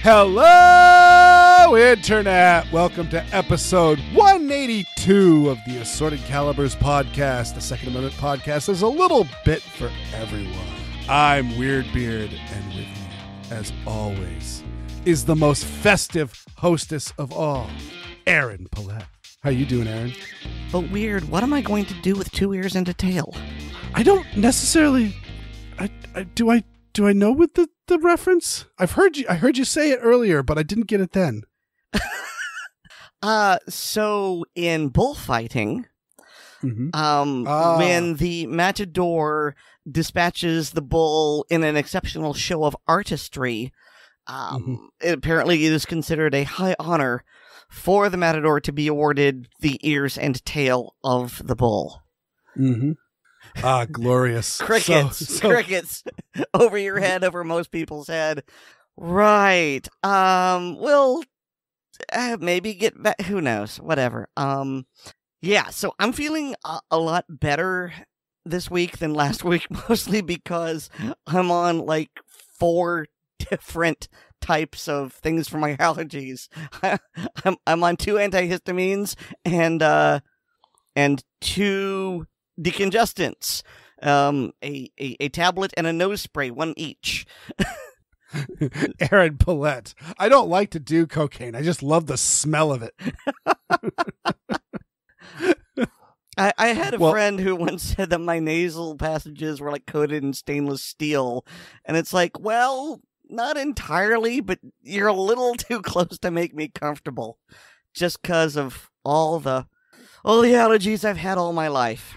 Hello, Internet! Welcome to episode 182 of the Assorted Calibers podcast, the Second Amendment podcast. There's a little bit for everyone. I'm Weer'd, and with me, as always, is the most festive hostess of all, Aaron Paulette. How you doing, Aaron? But Weer'd, what am I going to do with 2 ears and a tail? I don't necessarily... Do I know what the reference? I heard you say it earlier, but I didn't get it then. So in bullfighting, when the matador dispatches the bull in an exceptional show of artistry, apparently it is considered a high honor for the matador to be awarded the ears and tail of the bull. Mm-hmm. Ah, glorious. Crickets over your head, over most people's head. Right. We'll maybe get back. Who knows? Whatever. Yeah, so I'm feeling a lot better this week than last week, mostly because I'm on like 4 different types of things for my allergies. I'm on 2 antihistamines and 2 decongestants, a tablet and a nose spray, 1 each. Aaron Paulette. I don't like to do cocaine. I just love the smell of it. I had a friend who once said that my nasal passages were like coated in stainless steel, and it's like, well, not entirely, but you're a little too close to make me comfortable, just because of all the allergies I've had all my life.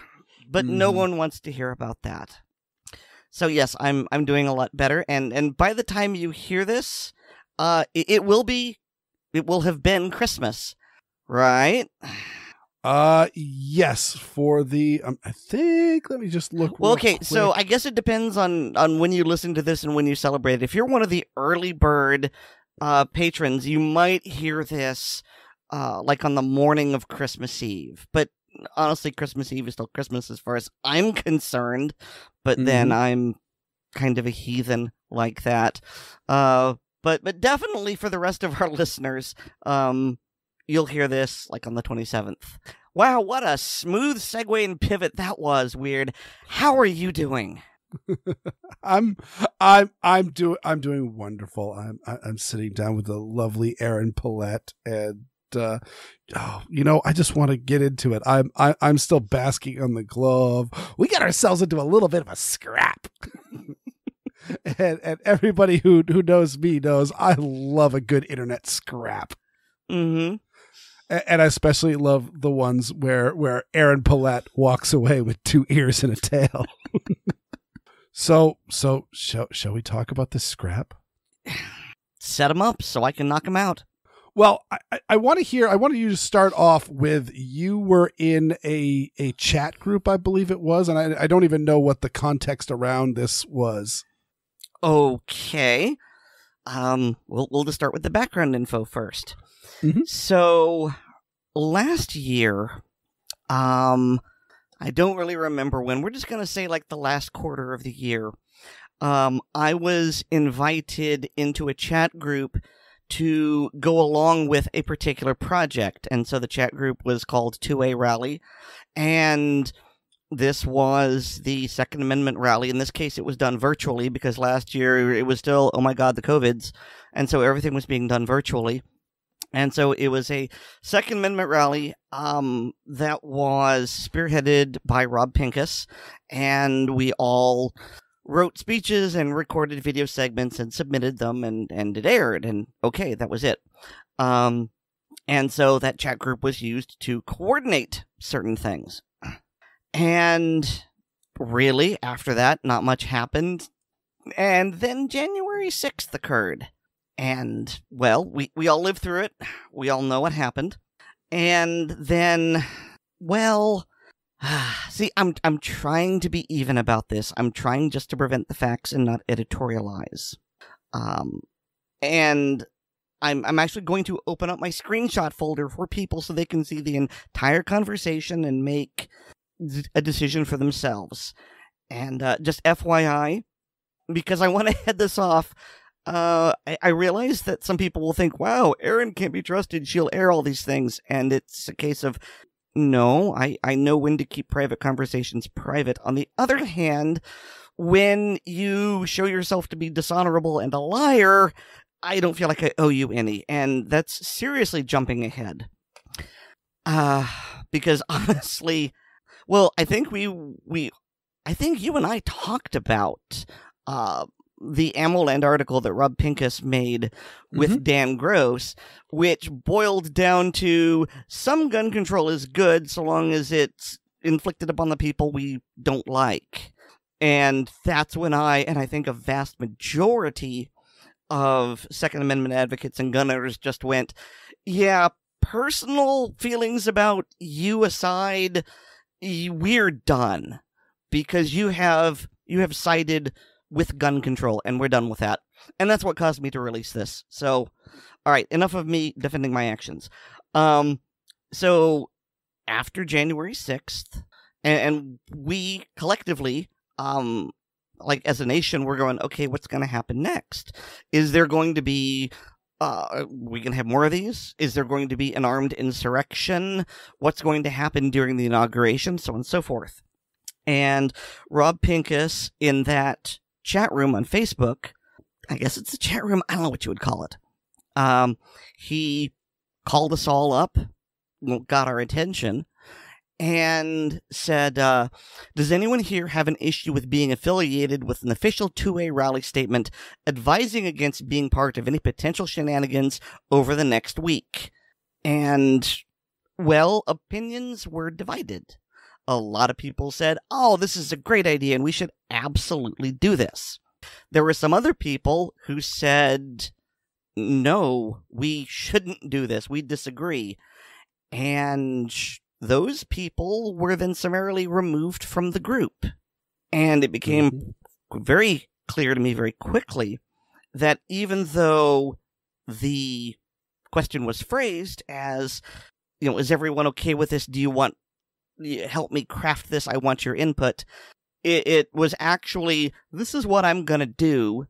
But no one wants to hear about that. So yes, I'm doing a lot better, and by the time you hear this, it will have been Christmas, right? Yes, for the I think, let me just look. Well, okay, quick. So I guess it depends on when you listen to this and when you celebrate it. If you're one of the early bird patrons, you might hear this like on the morning of Christmas Eve, but honestly, Christmas Eve is still Christmas as far as I'm concerned, but then I'm kind of a heathen like that. But definitely for the rest of our listeners, you'll hear this like on the 27th. Wow, what a smooth segue and pivot that was, Weer'd. How are you doing? I'm doing wonderful. I'm sitting down with the lovely Aaron Paulette, and I just want to get into it. I'm still basking on the glove. We got ourselves into a little bit of a scrap. and everybody who knows me knows I love a good internet scrap. Mm-hmm. And I especially love the ones where Aaron Paulette walks away with 2 ears and a tail. So shall we talk about this scrap? Set him up so I can knock him out. Well, I wanted you to start off with, you were in a chat group, I believe it was, and I don't even know what the context around this was. Okay. We'll just start with the background info first. Mm-hmm. So last year, I don't really remember when. We're just going to say like the last quarter of the year. I was invited into a chat group to go along with a particular project. And so the chat group was called 2A Rally. And this was the Second Amendment rally. In this case, it was done virtually because last year it was still, oh my God, the COVIDs. And so everything was being done virtually. And so it was a Second Amendment rally that was spearheaded by Rob Pincus. And we all wrote speeches and recorded video segments and submitted them, and it aired, and okay, that was it. And so that chat group was used to coordinate certain things. And really, after that, not much happened. And then January 6th occurred. And, well, we all lived through it. We all know what happened. And then, well, See, I'm trying to be even about this. I'm trying just to prevent the facts and not editorialize. And I'm actually going to open up my screenshot folder for people so they can see the entire conversation and make a decision for themselves. And just FYI, because I want to head this off, I realize that some people will think, wow, Erin can't be trusted. She'll air all these things. And it's a case of, no, I know when to keep private conversations private. On the other hand, when you show yourself to be dishonorable and a liar, I don't feel like I owe you any. And that's seriously jumping ahead. Because honestly, well, I think I think you and I talked about the AmmoLand article that Rob Pincus made with Dan Gross, which boiled down to some gun control is good so long as it's inflicted upon the people we don't like. And that's when I think a vast majority of Second Amendment advocates and gun owners just went, yeah, personal feelings about you aside, we're done. Because you have sided with gun control, and we're done with that. And that's what caused me to release this. So, all right, enough of me defending my actions. So, after January 6th, and we collectively, like as a nation, we're going, okay, what's going to happen next? Is there going to be, we can have more of these? Is there going to be an armed insurrection? What's going to happen during the inauguration? So on and so forth. And Rob Pincus, in that chat room on Facebook, I guess it's a chat room, I don't know what you would call it, he called us all up, got our attention, and said, does anyone here have an issue with being affiliated with an official 2A rally statement advising against being part of any potential shenanigans over the next week? And, well, opinions were divided. A lot of people said, oh, this is a great idea and we should absolutely do this. There were some other people who said, no, we shouldn't do this. We disagree. And those people were then summarily removed from the group. And it became very clear to me very quickly that even though the question was phrased as, you know, is everyone okay with this? Do you want help me craft this? I want your input. It was actually, this is what I'm going to do,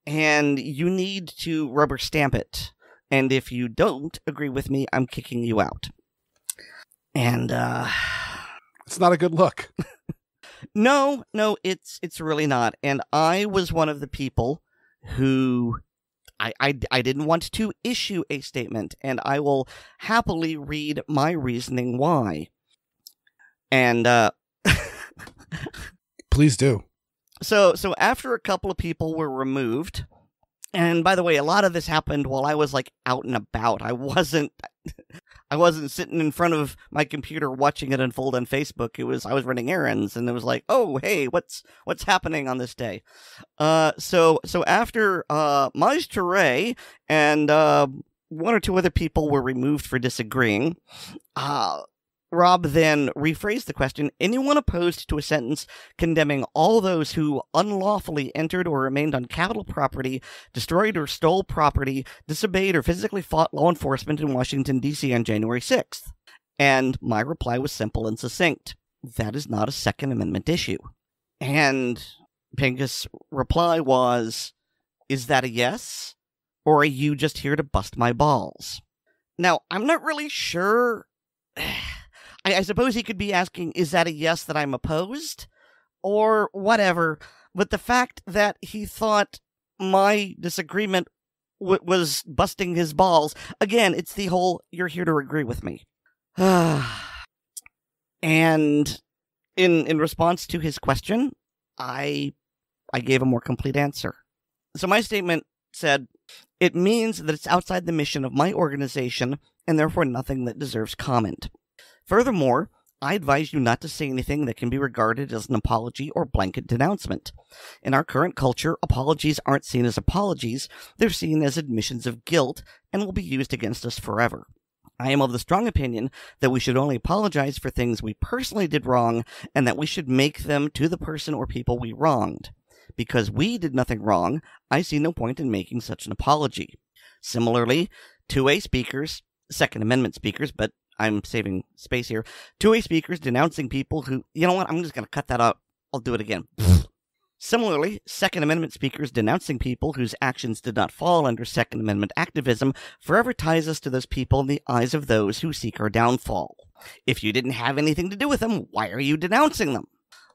and you need to rubber stamp it. And if you don't agree with me, I'm kicking you out. And, it's not a good look. No, it's really not. And I was one of the people who I didn't want to issue a statement, and I will happily read my reasoning why. And, please do. So after a couple of people were removed, and by the way, a lot of this happened while I was like out and about. I wasn't sitting in front of my computer watching it unfold on Facebook. I was running errands, and it was like, oh, hey, what's happening on this day? So after Maj Touré and one or two other people were removed for disagreeing, Rob then rephrased the question, anyone opposed to a sentence condemning all those who unlawfully entered or remained on Capitol property, destroyed or stole property, disobeyed or physically fought law enforcement in Washington, D.C. on January 6th? And my reply was simple and succinct. That is not a Second Amendment issue. And Pincus' reply was, is that a yes? Or are you just here to bust my balls? Now, I'm not really sure. I suppose he could be asking, is that a yes that I'm opposed? Or whatever. But the fact that he thought my disagreement was busting his balls, again, it's the whole, you're here to agree with me. And in response to his question, I gave a more complete answer. So my statement said, it means that it's outside the mission of my organization, and therefore nothing that deserves comment. Furthermore, I advise you not to say anything that can be regarded as an apology or blanket denouncement. In our current culture, apologies aren't seen as apologies, they're seen as admissions of guilt and will be used against us forever. I am of the strong opinion that we should only apologize for things we personally did wrong, and that we should make them to the person or people we wronged. Because we did nothing wrong, I see no point in making such an apology. Similarly, two-way speakers, Second Amendment speakers, but I'm saving space here, two-way speakers denouncing people who, you know what, I'm just going to cut that out. I'll do it again. Similarly, Second Amendment speakers denouncing people whose actions did not fall under Second Amendment activism forever ties us to those people in the eyes of those who seek our downfall. If you didn't have anything to do with them, why are you denouncing them?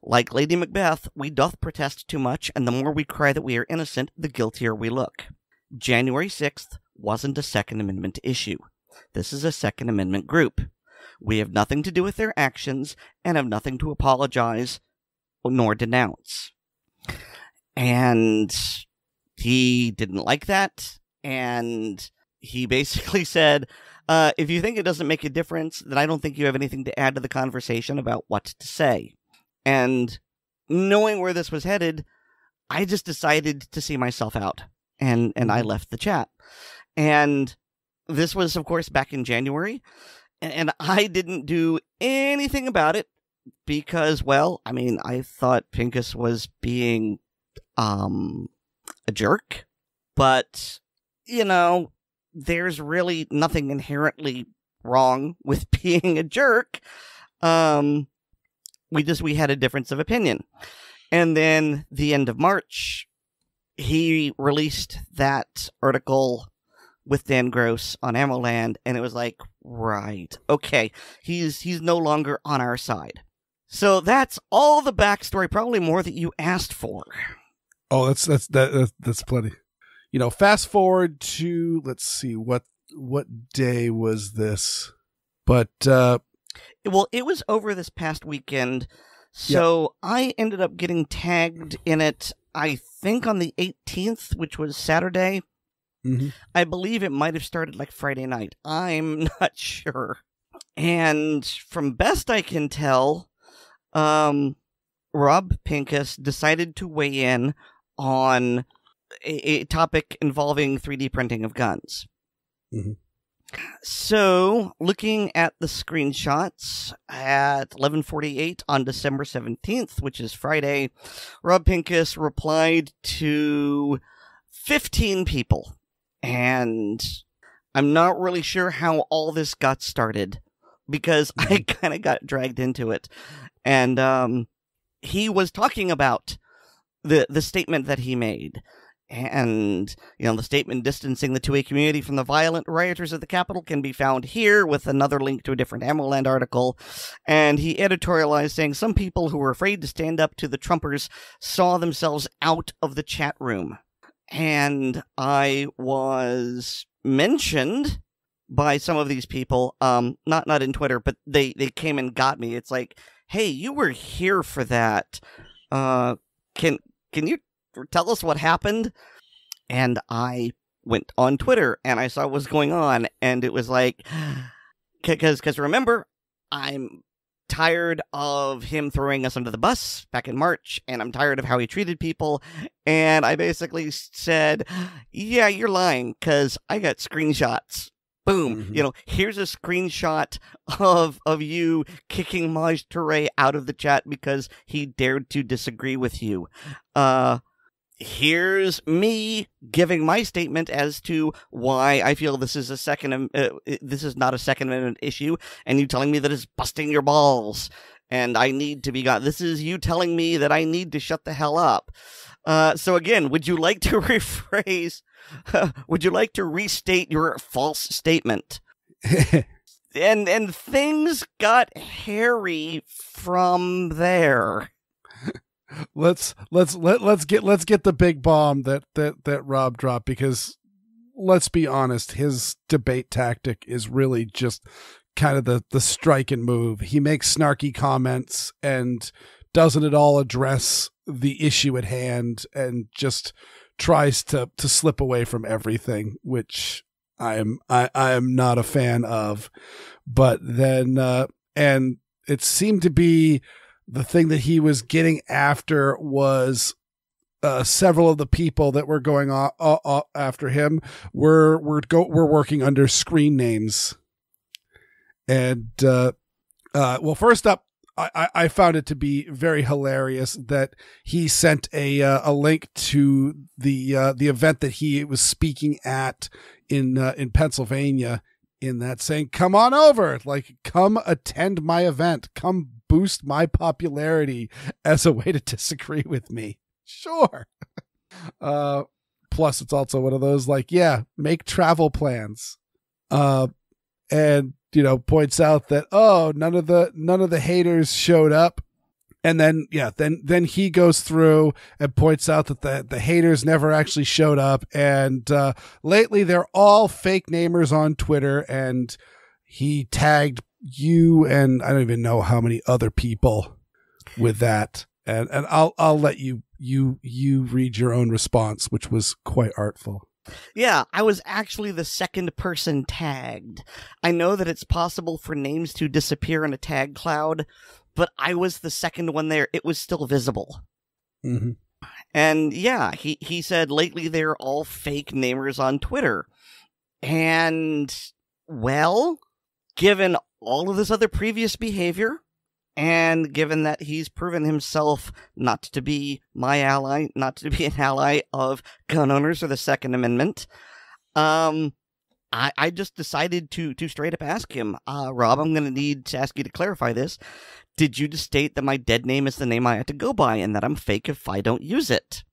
Like Lady Macbeth, we doth protest too much, and the more we cry that we are innocent, the guiltier we look. January 6th wasn't a Second Amendment issue. This is a Second Amendment group. We have nothing to do with their actions, and have nothing to apologize nor denounce. And he didn't like that, and he basically said, if you think it doesn't make a difference, then I don't think you have anything to add to the conversation about what to say. And knowing where this was headed, I just decided to see myself out, and I left the chat. And this was, of course, back in January, and I didn't do anything about it because, well, I mean, I thought Pincus was being a jerk, but, you know, there's really nothing inherently wrong with being a jerk. We had a difference of opinion. And then the end of March, he released that article with Dan Gross on AmmoLand, and it was like, right, okay, he's no longer on our side. So that's all the backstory, probably more that you asked for. Oh, that's plenty. You know, fast forward to, let's see, what day was this? But well, it was over this past weekend, so yep. I ended up getting tagged in it, I think on the 18th, which was Saturday. Mm-hmm. I believe it might have started like Friday night. I'm not sure. And from best I can tell, Rob Pincus decided to weigh in on a topic involving 3D printing of guns. Mm-hmm. So, looking at the screenshots at 11:48 on December 17th, which is Friday, Rob Pincus replied to 15 people. And I'm not really sure how all this got started, because I kind of got dragged into it. And he was talking about the statement that he made. And, you know, the statement distancing the 2A community from the violent rioters at the Capitol can be found here with another link to a different AmmoLand article. And he editorialized saying some people who were afraid to stand up to the Trumpers saw themselves out of the chat room. And I was mentioned by some of these people, not in Twitter, but they came and got me. It's like, hey, you were here for that. Can you tell us what happened? And I went on Twitter and I saw what was going on, and it was like, because remember, I'm tired of him throwing us under the bus back in March, and I'm tired of how he treated people, and I basically said, yeah, you're lying, because I got screenshots. Boom. Mm-hmm. You know, here's a screenshot of you kicking Maj Toure out of the chat because he dared to disagree with you. Here's me giving my statement as to why I feel this is this is not a Second Amendment issue, and you telling me that it's busting your balls, and I need to be got. This is you telling me that I need to shut the hell up. So again, would you like to rephrase? Would you like to restate your false statement? and things got hairy from there. Let's get the big bomb that Rob dropped, because let's be honest, his debate tactic is really just kind of the strike and move. He makes snarky comments and doesn't at all address the issue at hand, and just tries to slip away from everything, which I am not a fan of. But then and it seemed to be the thing that he was getting after was several of the people that were going after him were working under screen names And well, first up, I found it to be very hilarious that he sent a link to the event that he was speaking at in Pennsylvania, in that saying, "Come on over, like come attend my event, come boost my popularity as a way to disagree with me." Sure. Plus, it's also one of those like, yeah, make travel plans, and points out that none of the haters showed up, and then then he goes through and points out that the haters never actually showed up, and lately they're all fake namers on Twitter, and he tagged you and I don't even know how many other people with that, and I'll let you read your own response, which was quite artful. Yeah, I was actually the second person tagged. I know that it's possible for names to disappear in a tag cloud, but I was the second one there. It was still visible. Mm-hmm. And yeah, he said lately they're all fake namers on Twitter. And, well, given all of this other previous behavior, and given that he's proven himself not to be my ally, not to be an ally of gun owners or the Second Amendment, I just decided to straight up ask him, Rob, I'm going to need to ask you to clarify this. Did you just state that my dead name is the name I had to go by and that I'm fake if I don't use it?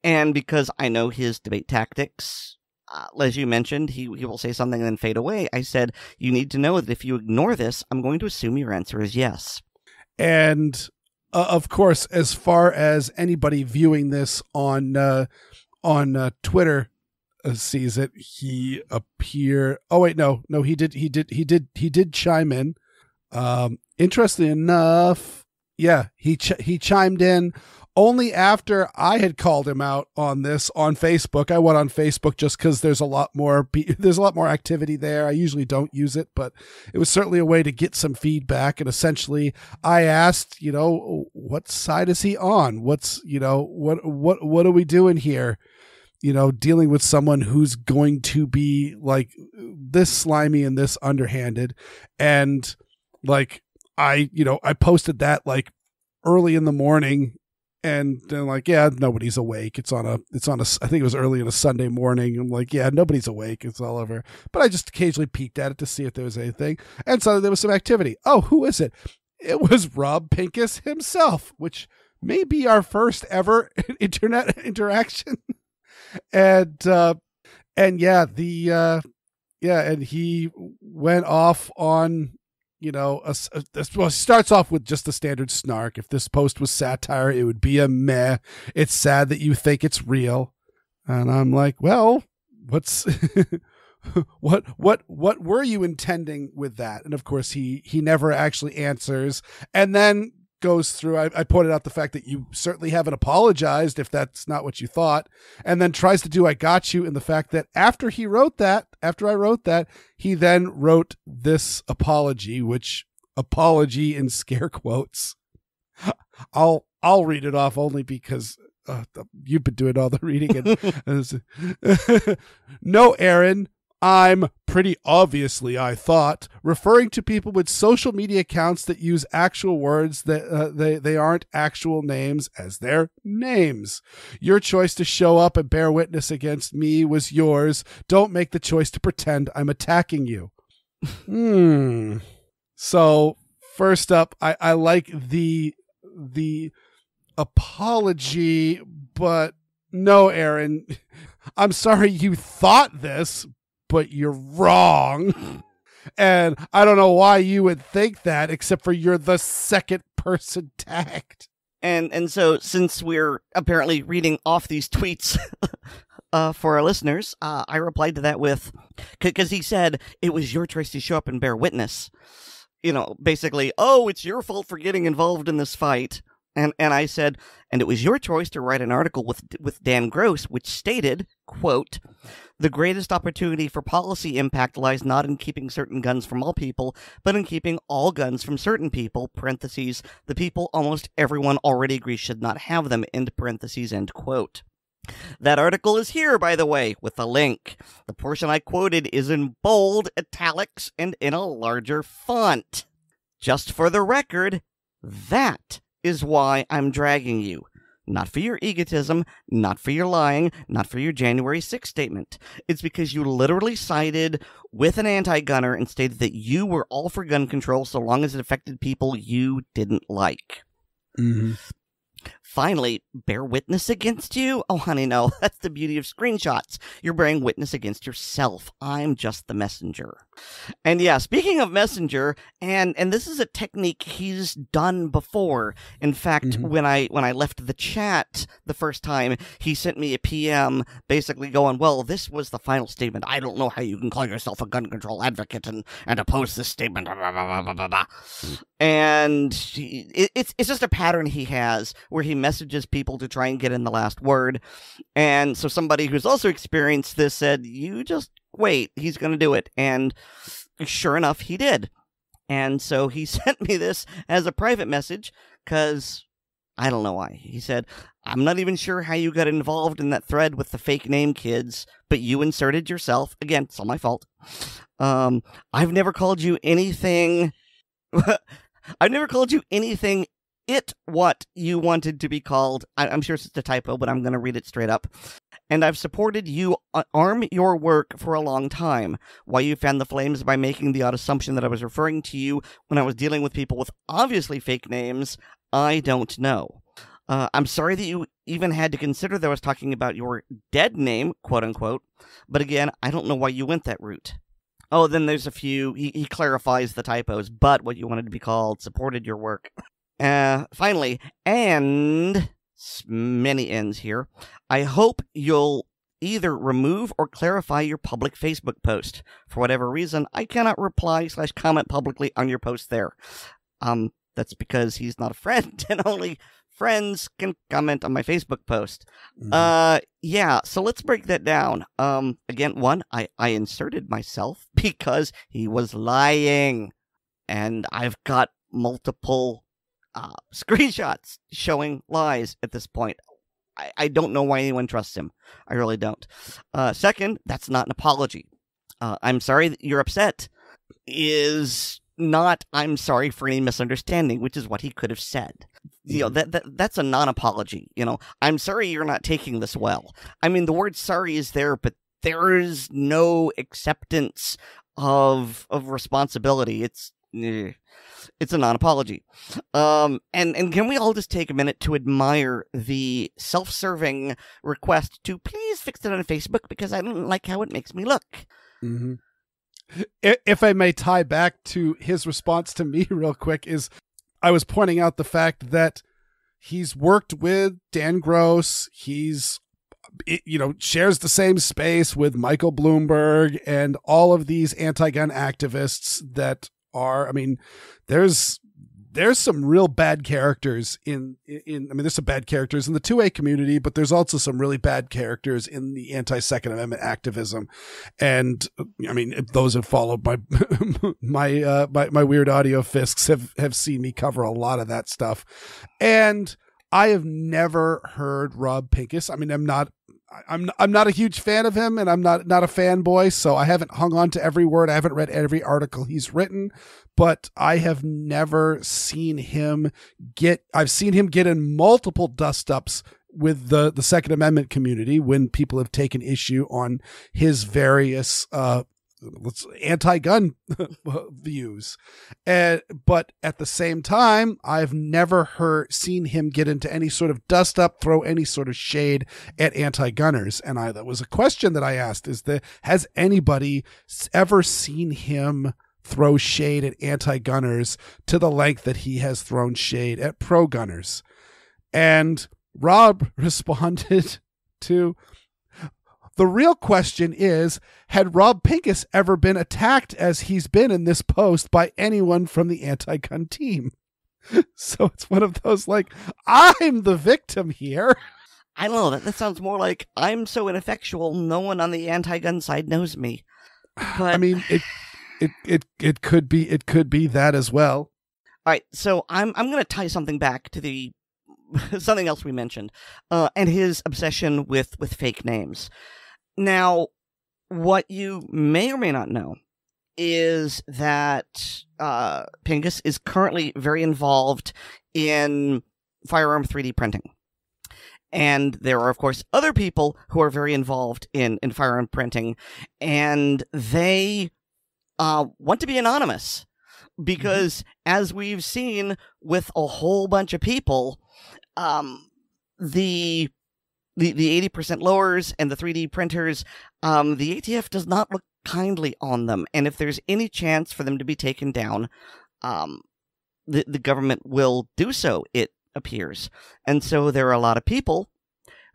And because I know his debate tactics, as you mentioned, he will say something and then fade away. I said, you need to know that if you ignore this, I'm going to assume your answer is yes. And of course, as far as anybody viewing this on Twitter sees it, he appear. Oh wait, no, he did chime in. Interestingly enough, yeah, he chimed in only after I had called him out on this on Facebook. I went on Facebook just because there's a lot more activity there. I usually don't use it, but it was certainly a way to get some feedback. And essentially, I asked, what side is he on? What's what are we doing here? Dealing with someone who's going to be like this slimy and this underhanded, and like I posted that like early in the morning. And they're like, yeah, nobody's awake. It's on a, I think it was early on a Sunday morning. I'm like, yeah, nobody's awake. It's all over. But I just occasionally peeked at it to see if there was anything. And so there was some activity. Oh, who is it? It was Rob Pincus himself, which may be our first ever internet interaction. And and he went off on, well, it starts off with just the standard snark. If this post was satire, it would be a meh. It's sad that you think it's real. And I'm like, well, what's what were you intending with that? And of course, he never actually answers. And then goes through, I pointed out the fact that you certainly haven't apologized if that's not what you thought, and then tries to do I got you in the fact that after I wrote that, he then wrote this apology, which apology in scare quotes. I'll read it off only because you've been doing all the reading. And no, Aaron, I'm pretty obviously, I thought, referring to people with social media accounts that use actual words that they aren't actual names as their names. Your choice to show up and bear witness against me was yours. Don't make the choice to pretend I'm attacking you. So first up, I like the apology, but no, Aaron, I'm sorry you thought this, but you're wrong. And I don't know why you would think that, except for you're the second person tagged. And so, since we're apparently reading off these tweets for our listeners, I replied to that with, because he said, it was your choice to show up and bear witness. Basically, oh, it's your fault for getting involved in this fight. And I said, and it was your choice to write an article with Dan Gross, which stated, quote, the greatest opportunity for policy impact lies not in keeping certain guns from all people, but in keeping all guns from certain people, parentheses, the people almost everyone already agrees should not have them, end parentheses, end quote. That article is here, by the way, with a link. The portion I quoted is in bold, italics, and in a larger font. Just for the record, that is why I'm dragging you. Not for your egotism, not for your lying, not for your January 6th statement. It's because you literally sided with an anti-gunner and stated that you were all for gun control so long as it affected people you didn't like. Mm-hmm. Finally, bear witness against you? Oh, honey, no. That's the beauty of screenshots. You're bearing witness against yourself. I'm just the messenger. And yeah, speaking of messenger, and this is a technique he's done before. In fact, when I left the chat the first time, he sent me a PM basically going, well, this was the final statement. I don't know how you can call yourself a gun control advocate and oppose this statement. And it's just a pattern he has where he messages people to try and get in the last word. And so somebody who's also experienced this said, you just wait, he's going to do it. And sure enough, he did. And so he sent me this as a private message because I don't know why. He said, I'm not even sure how you got involved in that thread with the fake name kids, but you inserted yourself. Again, it's all my fault. I've never called you anything... I've never called you anything what you wanted to be called. I'm sure it's a typo, but I'm going to read it straight up. And I've supported you arm your work for a long time. Why you fanned the flames by making the odd assumption that I was referring to you when I was dealing with people with obviously fake names, I don't know. I'm sorry that you even had to consider that I was talking about your dead name, quote unquote. But again, I don't know why you went that route. Oh, then there's a few, he clarifies the typos, but what you wanted to be called, supported your work. Finally, and many ends here, I hope you'll either remove or clarify your public Facebook post. For whatever reason, I cannot reply/comment publicly on your post there. That's because he's not a friend, and only friends can comment on my Facebook post. Yeah, so let's break that down. Again, one, I inserted myself because he was lying. And I've got multiple screenshots showing lies at this point. I don't know why anyone trusts him. I really don't. Second, that's not an apology. I'm sorry that you're upset is not I'm sorry for any misunderstanding, which is what he could have said. You know, that's a non-apology. You know, I'm sorry you're not taking this well. I mean, the word sorry is there, but there is no acceptance of responsibility. It's a non-apology. And can we all just take a minute to admire the self-serving request to please fix it on Facebook because I don't like how it makes me look. Mm-hmm. If I may tie back to his response to me real quick, is I was pointing out the fact that he's worked with Dan Gross. He's, shares the same space with Michael Bloomberg and all of these anti-gun activists that are, I mean, there's some real bad characters there's some bad characters in the 2A community, but there's also some really bad characters in the anti-Second Amendment activism. And I mean, those who followed my Weer'd audio fisks have seen me cover a lot of that stuff. And I have never heard Rob Pincus. I mean, I'm not a huge fan of him, and I'm not a fanboy, so I haven't hung on to every word. I haven't read every article he's written, but I have never seen him I've seen him get in multiple dust-ups with the Second Amendment community when people have taken issue on his various anti-gun views. But at the same time, I've never seen him get into any sort of dust up, throw any sort of shade at anti-gunners. And that was a question that I asked, has anybody ever seen him throw shade at anti-gunners to the length that he has thrown shade at pro-gunners? And Rob responded to, the real question is, had Rob Pincus ever been attacked as he's been in this post by anyone from the anti-gun team? So it's one of those, like, I'm the victim here. I don't know. That sounds more like I'm so ineffectual, no one on the anti-gun side knows me. But... I mean, it could be that as well. All right, so I'm going to tie something back to the something else we mentioned, and his obsession with fake names. Now, what you may or may not know is that Pincus is currently very involved in firearm 3D printing. And there are, of course, other people who are very involved in firearm printing, and they want to be anonymous because, as we've seen with a whole bunch of people, the 80% lowers and the 3D printers, the ATF does not look kindly on them. And if there's any chance for them to be taken down, the government will do so, it appears. And so there are a lot of people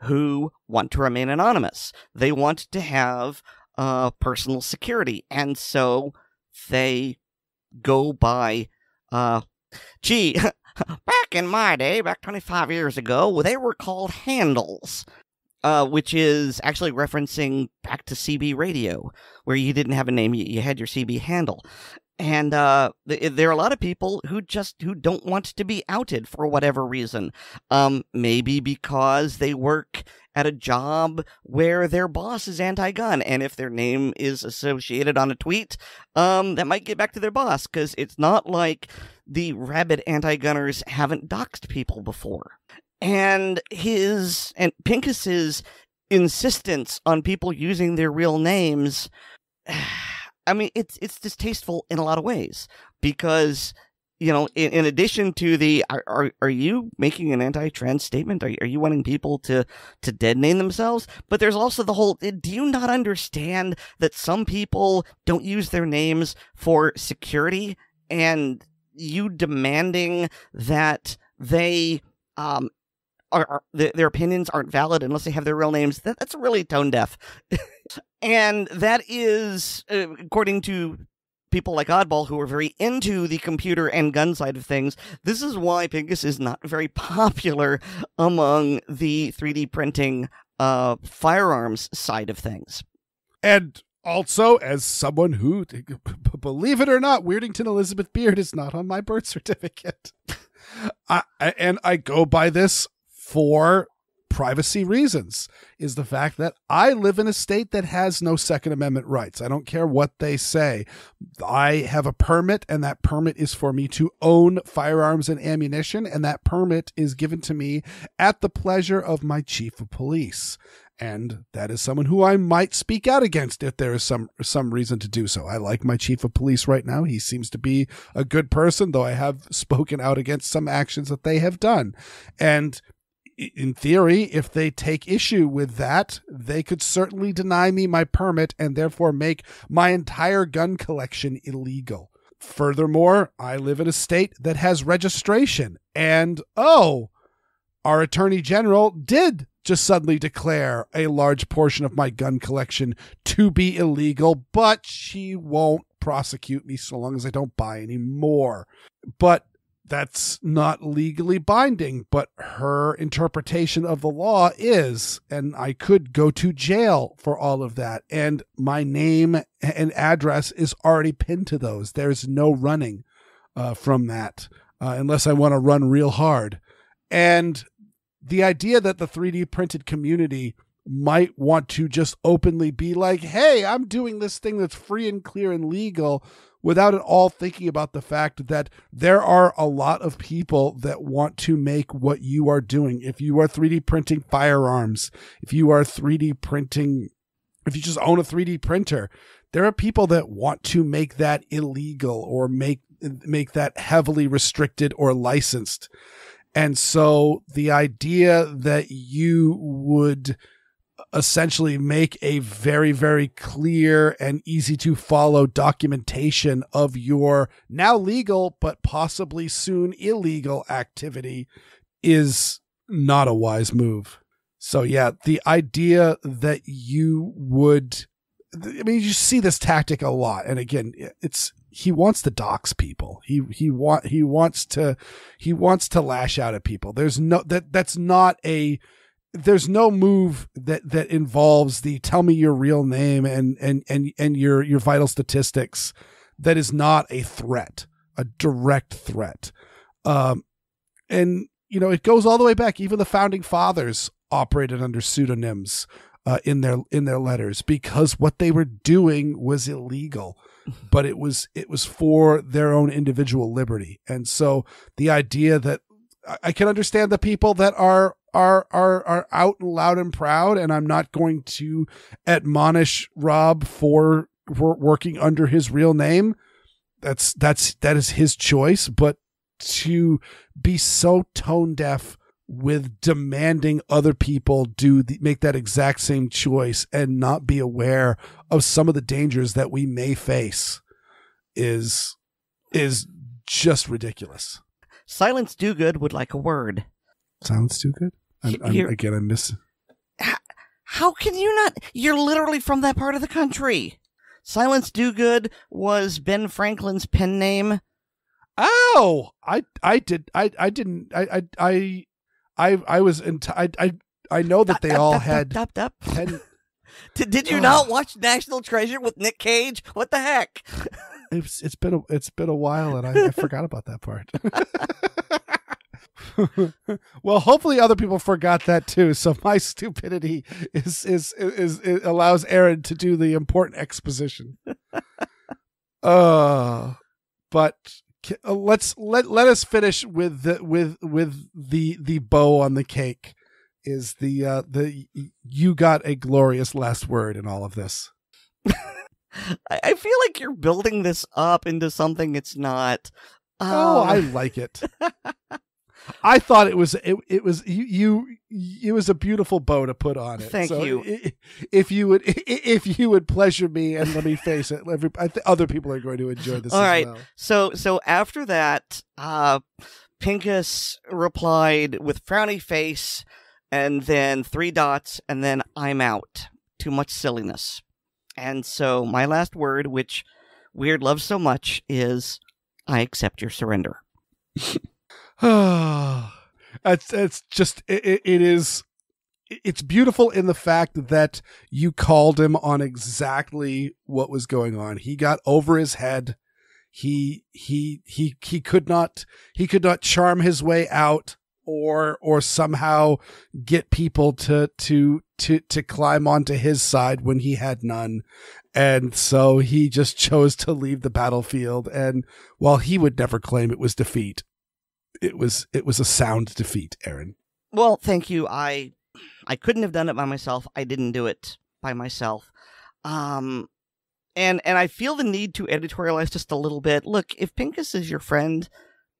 who want to remain anonymous. They want to have personal security. And so they go by, back in my day, back 25 years ago, they were called handles, which is actually referencing back to CB radio, where you didn't have a name, you had your CB handle. And there are a lot of people who don't want to be outed for whatever reason. Maybe because they work at a job where their boss is anti-gun, and if their name is associated on a tweet, that might get back to their boss, because it's not like the rabid anti-gunners haven't doxed people before. And Pincus's insistence on people using their real names, I mean, it's distasteful in a lot of ways, because, in addition to the, are you making an anti-trans statement? Are you wanting people to dead name themselves? But there's also the whole, do you not understand that some people don't use their names for security, and you demanding that they, their opinions aren't valid unless they have their real names? That's really tone deaf. And that is, according to people like Oddball, who are very into the computer and gun side of things, this is why Pincus is not very popular among the 3D printing firearms side of things. And also, as someone who, believe it or not, Weirdington Elizabeth Beard is not on my birth certificate. I go by this for privacy reasons, is the fact that I live in a state that has no Second Amendment rights. I don't care what they say. I have a permit, and that permit is for me to own firearms and ammunition, and that permit is given to me at the pleasure of my chief of police. And that is someone who I might speak out against if there is some reason to do so. I like my chief of police right now. He seems to be a good person, though I have spoken out against some actions that they have done. And in theory, if they take issue with that, they could certainly deny me my permit and therefore make my entire gun collection illegal. Furthermore, I live in a state that has registration, and our attorney general did just suddenly declare a large portion of my gun collection to be illegal, but she won't prosecute me so long as I don't buy any more. But that's not legally binding, but her interpretation of the law is, and I could go to jail for all of that. And my name and address is already pinned to those. There's no running from that unless I want to run real hard. And the idea that the 3D printed community might want to just openly be like, hey, I'm doing this thing that's free and clear and legal, without at all thinking about the fact that there are a lot of people that want to make what you are doing. If you are 3D printing firearms, if you just own a 3D printer, there are people that want to make that illegal or make that heavily restricted or licensed. And so the idea that you would essentially make a very, very clear and easy to follow documentation of your now legal, but possibly soon illegal activity is not a wise move. So yeah, the idea that you would, you see this tactic a lot. And again, he wants to dox people. He wants to lash out at people. There's no move that involves the tell me your real name and your vital statistics that is not a threat, a direct threat. And it goes all the way back. Even the founding fathers operated under pseudonyms in their letters, because what they were doing was illegal, but it was for their own individual liberty. And so the idea that I can understand the people that are out and loud and proud, and I'm not going to admonish Rob for working under his real name. That is his choice, but to be so tone deaf with demanding other people make that exact same choice and not be aware of some of the dangers that we may face is just ridiculous. Silence Dogood would like a word. Silence Dogood? I miss. How can you not? You're literally from that part of the country. Silence Dogood was Ben Franklin's pen name. Oh, I know that they all had. Did you not watch National Treasure with Nick Cage? What the heck? It's been a while, and I forgot about that part. Well, hopefully other people forgot that too. So my stupidity is allows Aaron to do the important exposition. But let us finish with the bow on the cake. Is the you got a glorious last word in all of this. I feel like you're building this up into something it's not. I like it. I thought it was a beautiful bow to put on it. Thank you. If you would pleasure me, and let me face it, other people are going to enjoy this. All as right. Well. So after that, Pincus replied with frowny face, and then 3 dots, and then I'm out. Too much silliness. And so my last word, which Weer'd loves so much, is I accept your surrender. It's beautiful in the fact that you called him on exactly what was going on. He got over his head. He could not charm his way out or somehow get people to climb onto his side when he had none. And so he just chose to leave the battlefield. And while he would never claim it was defeat, it was a sound defeat, Aaron. Well, thank you. I couldn't have done it by myself. I didn't do it by myself. And I feel the need to editorialize just a little bit. Look, if Pincus is your friend,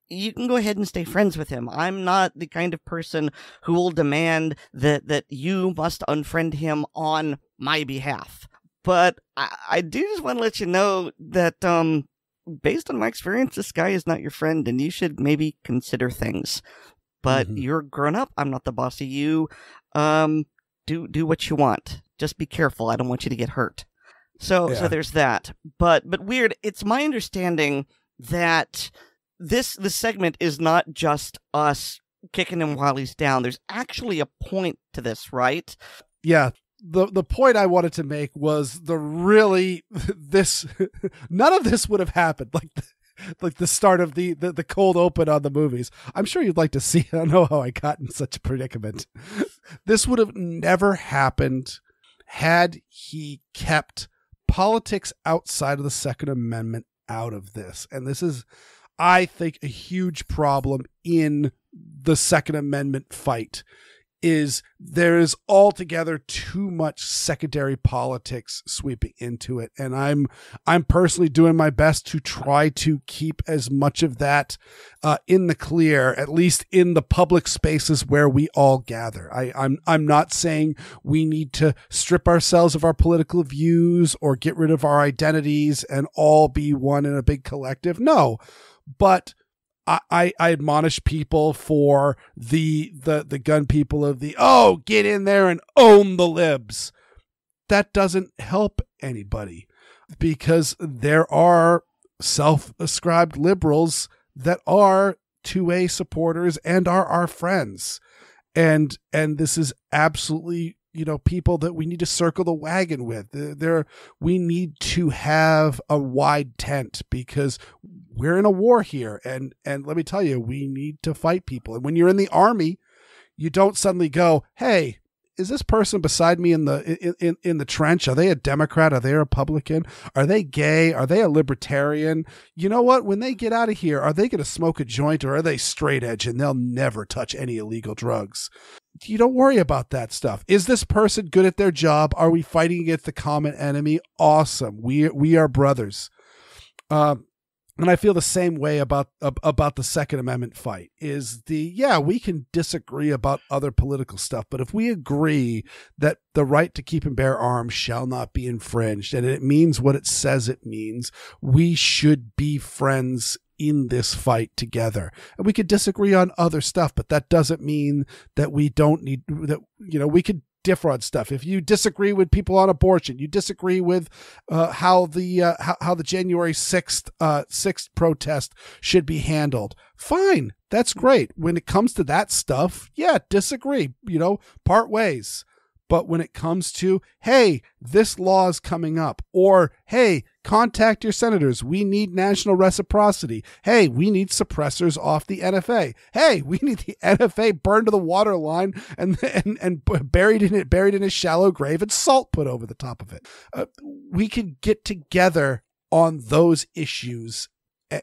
you can go ahead and stay friends with him. I'm not the kind of person who will demand that you must unfriend him on my behalf. But I do just want to let you know that, based on my experience, this guy is not your friend, and you should maybe consider things. But you're grown up. I'm not the boss of you. Do what you want. Just be careful. I don't want you to get hurt. So there's that. But Weer'd, it's my understanding that this segment is not just us kicking him while he's down. There's actually a point to this, right? Yeah. The point I wanted to make was none of this would have happened. Like the start of the cold open on the movies. I'm sure you'd like to see. I don't know how I got in such a predicament. This would have never happened had he kept politics outside of the Second Amendment out of this. And this is, I think, a huge problem in the Second Amendment fight. Is there is altogether too much secondary politics sweeping into it. And I'm personally doing my best to try to keep as much of that in the clear, at least in the public spaces where we all gather. I'm not saying we need to strip ourselves of our political views or get rid of our identities and all be one in a big collective. No, but I admonish people for the gun people of get in there and own the libs. That doesn't help anybody, because there are self-ascribed liberals that are 2A supporters and are our friends. And this is absolutely people that we need to circle the wagon with. We need to have a wide tent because we're in a war here. And let me tell you, we need to fight people. And when you're in the army, you don't suddenly go, hey, is this person beside me in the trench? Are they a Democrat? Are they a Republican? Are they gay? Are they a libertarian? You know what? When they get out of here, are they going to smoke a joint, or are they straight edge and they'll never touch any illegal drugs? You don't worry about that stuff. Is this person good at their job? Are we fighting against the common enemy? Awesome. We are brothers. And I feel the same way about the Second Amendment fight. We can disagree about other political stuff, but if we agree that the right to keep and bear arms shall not be infringed, and it means what it says it means, we should be friends in this fight together. And we could disagree on other stuff, but that doesn't mean that we don't need that. We could differ on stuff. If you disagree with people on abortion, you disagree with how the January 6th protest should be handled, fine, that's great. When it comes to that stuff, disagree, part ways. But when it comes to, hey, this law is coming up, or hey, contact your senators, we need national reciprocity. Hey, we need suppressors off the NFA. Hey, we need the NFA burned to the water line and buried in a shallow grave and salt put over the top of it. We can get together on those issues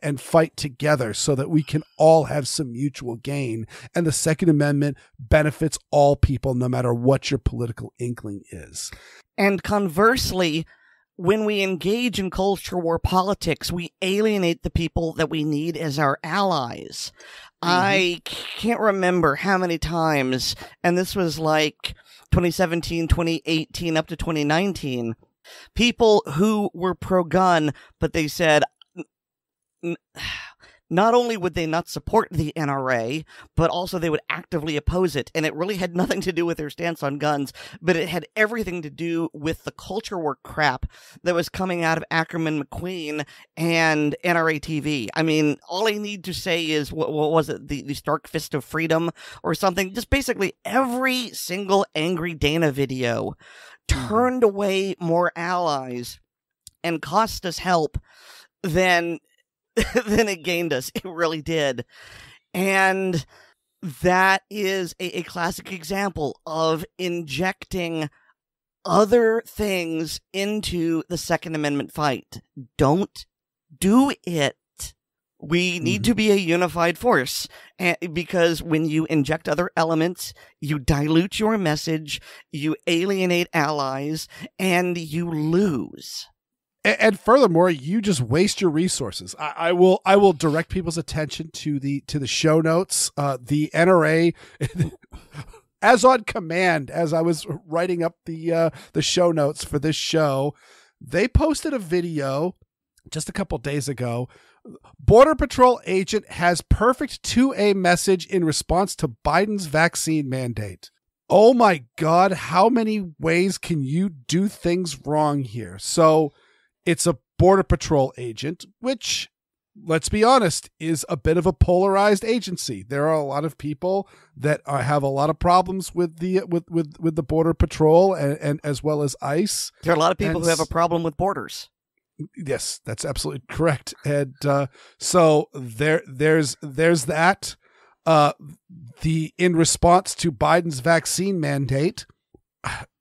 and fight together so that we can all have some mutual gain. And the Second Amendment benefits all people, no matter what your political inkling is. And conversely, when we engage in culture war politics, we alienate the people that we need as our allies. Mm-hmm. I can't remember how many times, and this was like 2017, 2018, up to 2019, people who were pro-gun, but they said, not only would they not support the NRA, but also they would actively oppose it. And it really had nothing to do with their stance on guns, but it had everything to do with the culture war crap that was coming out of Ackerman McQueen and NRA TV. I mean, all I need to say is, what was it, the Stark Fist of Freedom or something? Just basically every single Angry Dana video turned away more allies and cost us help than it gained us. It really did. And that is a classic example of injecting other things into the Second Amendment fight. Don't do it. We need to be a unified force, because when you inject other elements, you dilute your message, you alienate allies, and you lose. And furthermore, you just waste your resources. I will direct people's attention to the show notes. The NRA, as on command, as I was writing up the show notes for this show, they posted a video just a couple days ago. Border Patrol agent has perfect 2A message in response to Biden's vaccine mandate. Oh my God, how many ways can you do things wrong here? So it's a Border Patrol agent, which, let's be honest, is a bit of a polarized agency. There are a lot of people that have a lot of problems with the Border Patrol and as well as ICE. There are a lot of people who have a problem with borders. Yes, that's absolutely correct. And so there's that. In response to Biden's vaccine mandate,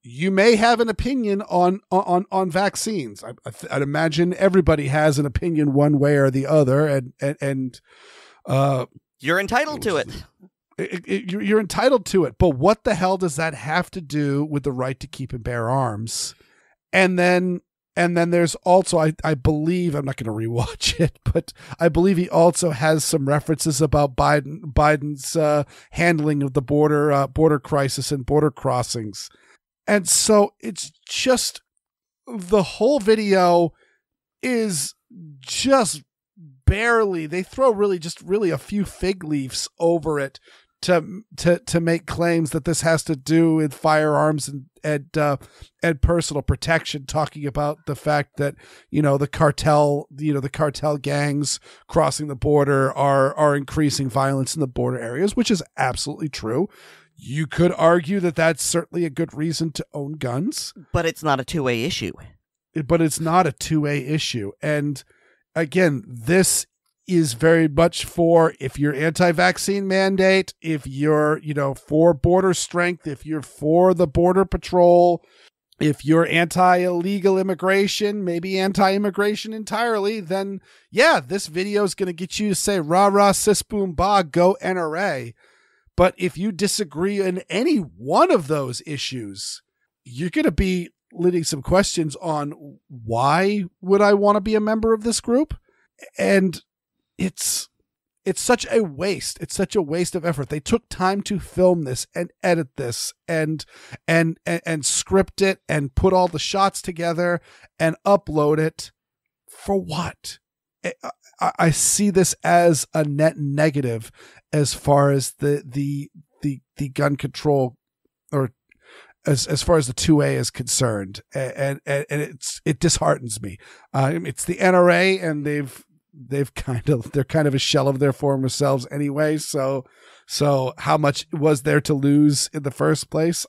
you may have an opinion on vaccines. I'd imagine everybody has an opinion one way or the other, and you're entitled to it. You're entitled to it. But what the hell does that have to do with the right to keep and bear arms? And then there's also, I believe, I'm not going to rewatch it, but I believe he also has some references about Biden's handling of the border crisis and border crossings. And so it's just, the whole video is just barely, they throw really a few fig leaves over it to make claims that this has to do with firearms and personal protection, talking about the fact that, the cartel gangs crossing the border are increasing violence in the border areas, which is absolutely true. You could argue that that's certainly a good reason to own guns. But it's not a two-way issue. But it's not a two-way issue. And again, this is very much for if you're anti-vaccine mandate, if you're, for border strength, if you're for the border patrol, if you're anti-illegal immigration, maybe anti-immigration entirely, then yeah, this video is going to get you to say, rah, rah, sis, boom, bah, go NRA. But if you disagree in any one of those issues, you're going to be leading some questions on why would I want to be a member of this group? And it's such a waste. It's such a waste of effort. They took time to film this and edit this and script it and put all the shots together and upload it. For what? I see this as a net negative as far as the gun control, or as far as the 2A is concerned, and it disheartens me. It's the NRA, and they're kind of a shell of their former selves anyway. So how much was there to lose in the first place?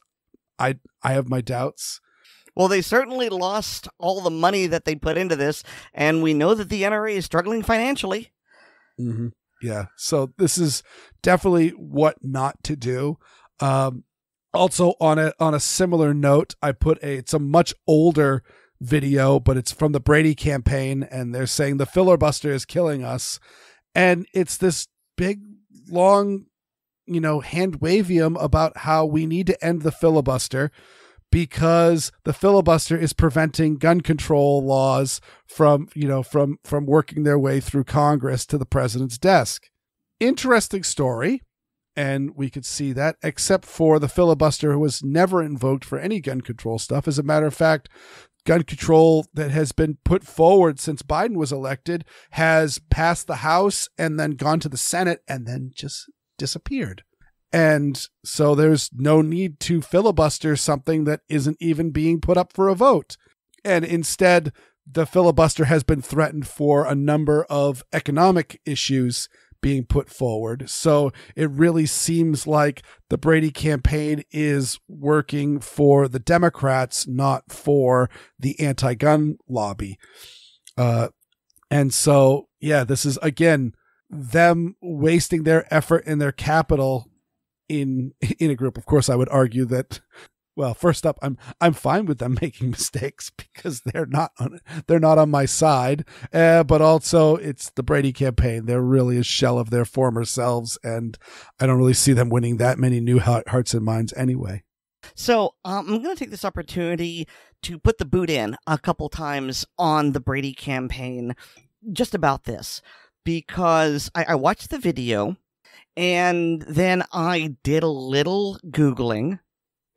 I have my doubts. Well, they certainly lost all the money that they put into this, and we know that the NRA is struggling financially. Mm-hmm. Yeah. So this is definitely what not to do. Also on a similar note, I put it's a much older video, but it's from the Brady campaign, and they're saying the filibuster is killing us. And it's this big, long, hand wavium about how we need to end the filibuster because the filibuster is preventing gun control laws from working their way through Congress to the president's desk. Interesting story. And we could see that, except for the filibuster was never invoked for any gun control stuff. As a matter of fact, gun control that has been put forward since Biden was elected has passed the House and then gone to the Senate and then just disappeared. And so there's no need to filibuster something that isn't even being put up for a vote. And instead, the filibuster has been threatened for a number of economic issues being put forward. So it really seems like the Brady campaign is working for the Democrats, not for the anti-gun lobby. And so, yeah, this is, again, them wasting their effort and their capital in a group. Of course, I would argue that, well, first up, I'm fine with them making mistakes because they're not on my side. But also, it's the Brady campaign. They're really a shell of their former selves, and I don't really see them winning that many new hearts and minds anyway. So I'm going to take this opportunity to put the boot in a couple times on the Brady campaign just about this, because I watched the video and then I did a little Googling.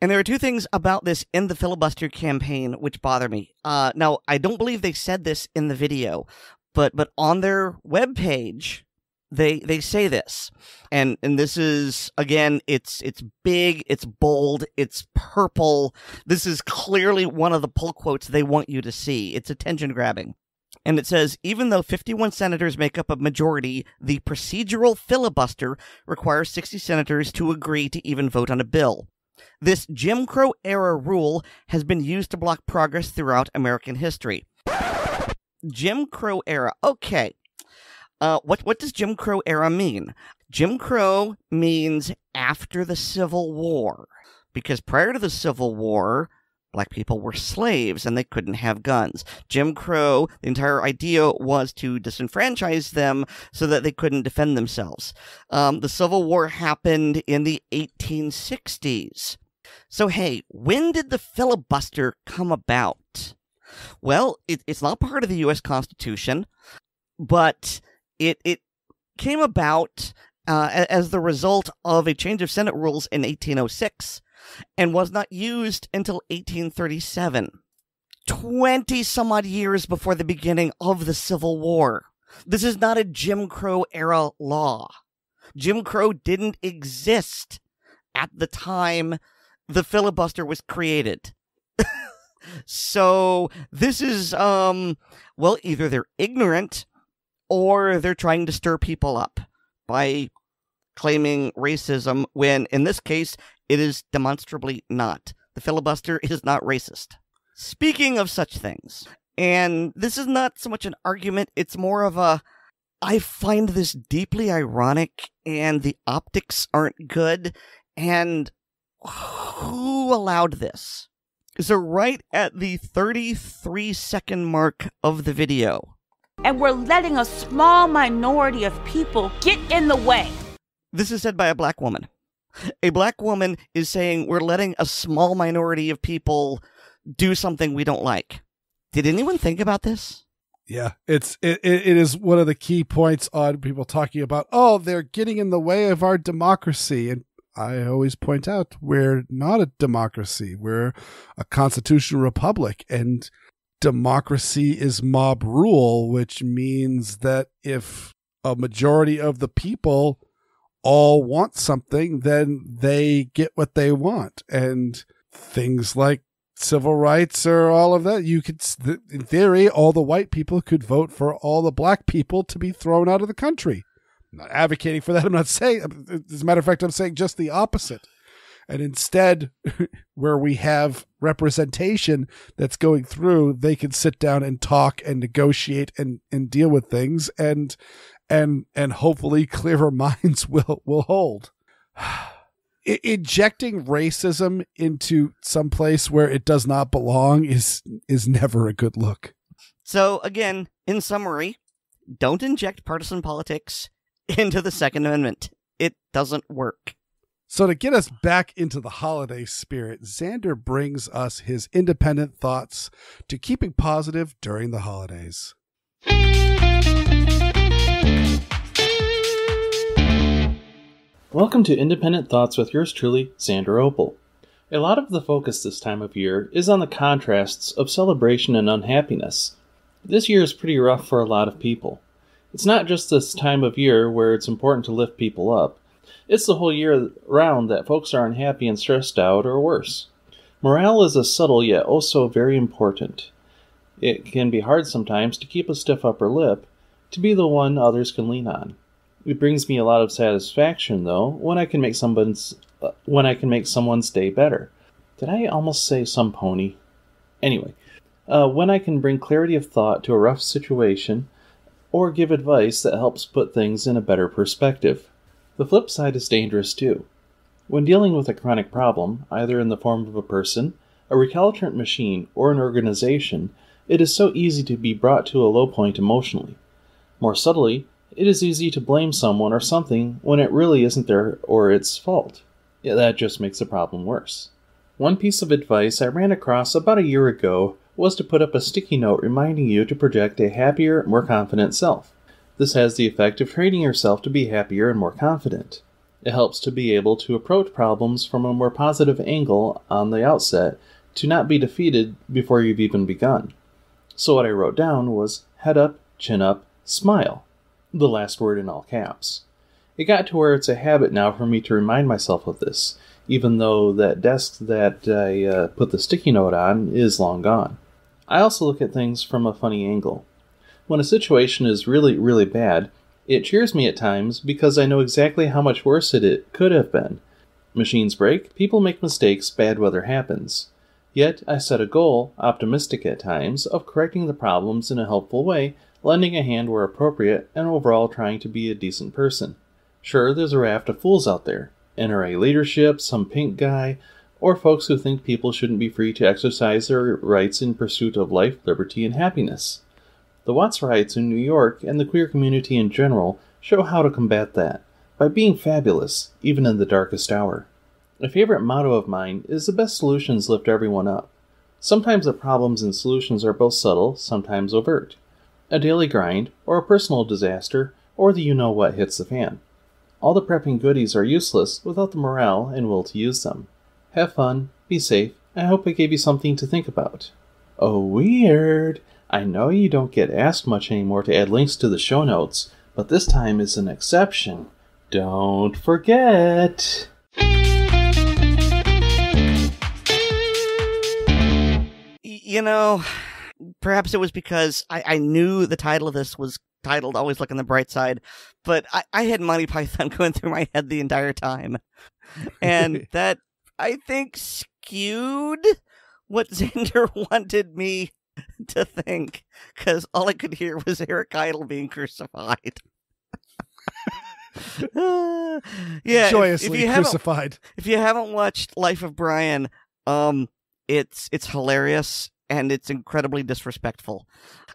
And there are two things about this in the filibuster campaign which bother me. Now, I don't believe they said this in the video, but on their webpage, they say this. And this is, again, it's big, it's bold, it's purple. This is clearly one of the pull quotes they want you to see. It's attention grabbing. And it says, even though 51 senators make up a majority, the procedural filibuster requires 60 senators to agree to even vote on a bill. This Jim Crow-era rule has been used to block progress throughout American history. Jim Crow-era. Okay. What does Jim Crow-era mean? Jim Crow means after the Civil War. Because prior to the Civil War, black people were slaves and they couldn't have guns. Jim Crow, the entire idea was to disenfranchise them so that they couldn't defend themselves. The Civil War happened in the 1860s. So, hey, when did the filibuster come about? Well, it's not part of the U.S. Constitution, but it came about as the result of a change of Senate rules in 1806. And was not used until 1837, 20-some-odd years before the beginning of the Civil War. This is not a Jim Crow-era law. Jim Crow didn't exist at the time the filibuster was created. So this is, well, either they're ignorant or they're trying to stir people up by claiming racism when, in this case, it is demonstrably not. The filibuster is not racist. Speaking of such things, and this is not so much an argument, it's more of a, I find this deeply ironic, and the optics aren't good, and who allowed this? So right at the 33-second mark of the video. And we're letting a small minority of people get in the way. This is said by a black woman. A black woman is saying we're letting a small minority of people do something we don't like. Did anyone think about this? Yeah, it is one of the key points on people talking about, oh, they're getting in the way of our democracy. And I always point out, we're not a democracy. We're a constitutional republic. And democracy is mob rule, which means that if a majority of the people all want something, then they get what they want. And things like civil rights or all of that, you could, in theory, all the white people could vote for all the black people to be thrown out of the country. I'm not advocating for that. I'm not saying, as a matter of fact, I'm saying just the opposite. And instead, where we have representation that's going through, they can sit down and talk and negotiate and deal with things, and hopefully clearer minds will hold. Injecting racism into some place where it does not belong is never a good look. So again, in summary, don't inject partisan politics into the Second Amendment. It doesn't work. So to get us back into the holiday spirit, Xander brings us his independent thoughts to keeping positive during the holidays. Welcome to Independent Thoughts with yours truly, Xander Opel. A lot of the focus this time of year is on the contrasts of celebration and unhappiness. This year is pretty rough for a lot of people. It's not just this time of year where it's important to lift people up. It's the whole year round that folks are unhappy and stressed out, or worse. Morale is a subtle yet oh so very important. It can be hard sometimes to keep a stiff upper lip, to be the one others can lean on. It brings me a lot of satisfaction, though, when I can make someone's day better. Did I almost say some pony? Anyway, when I can bring clarity of thought to a rough situation, or give advice that helps put things in a better perspective. The flip side is dangerous too. When dealing with a chronic problem, either in the form of a person, a recalcitrant machine, or an organization, it is so easy to be brought to a low point emotionally. More subtly, it is easy to blame someone or something when it really isn't their or its fault. Yeah, that just makes the problem worse. One piece of advice I ran across about a year ago was to put up a sticky note reminding you to project a happier, more confident self. This has the effect of training yourself to be happier and more confident. It helps to be able to approach problems from a more positive angle on the outset, to not be defeated before you've even begun. So what I wrote down was head up, chin up, smile. The last word in all caps. It got to where it's a habit now for me to remind myself of this, even though that desk that I put the sticky note on is long gone. I also look at things from a funny angle. When a situation is really, really bad, it cheers me at times because I know exactly how much worse it could have been. Machines break, people make mistakes, bad weather happens. Yet I set a goal, optimistic at times, of correcting the problems in a helpful way, lending a hand where appropriate, and overall trying to be a decent person. Sure, there's a raft of fools out there. NRA leadership, some pink guy, or folks who think people shouldn't be free to exercise their rights in pursuit of life, liberty, and happiness. The Watts riots in New York and the queer community in general show how to combat that, by being fabulous, even in the darkest hour. A favorite motto of mine is the best solutions lift everyone up. Sometimes the problems and solutions are both subtle, sometimes overt. A daily grind, or a personal disaster, or the you-know-what hits the fan. All the prepping goodies are useless without the morale and will to use them. Have fun, be safe, and I hope I gave you something to think about. Oh, Weer'd! I know you don't get asked much anymore to add links to the show notes, but this time is an exception. Don't forget! You know, perhaps it was because I knew the title of this was titled Always Look on the Bright Side, but I had Monty Python going through my head the entire time. And that, I think, skewed what Xander wanted me to think, because all I could hear was Eric Idle being crucified. Yeah, joyously crucified. If you haven't watched Life of Brian, it's hilarious and it's incredibly disrespectful.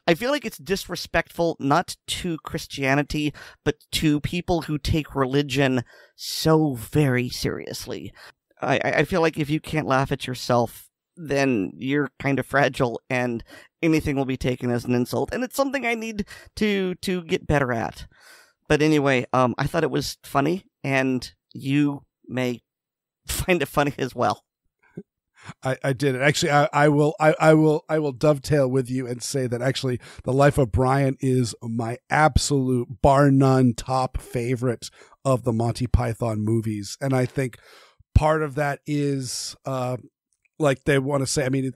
I feel like it's disrespectful not to Christianity, but to people who take religion so very seriously. I feel like if you can't laugh at yourself, then you're kind of fragile and anything will be taken as an insult. And it's something I need to get better at. But anyway, I thought it was funny, and you may find it funny as well. I did it. Actually, I will dovetail with you and say that actually The Life of Brian is my absolute, bar none, top favorite of the Monty Python movies. And I think part of that is like they want to say, I mean,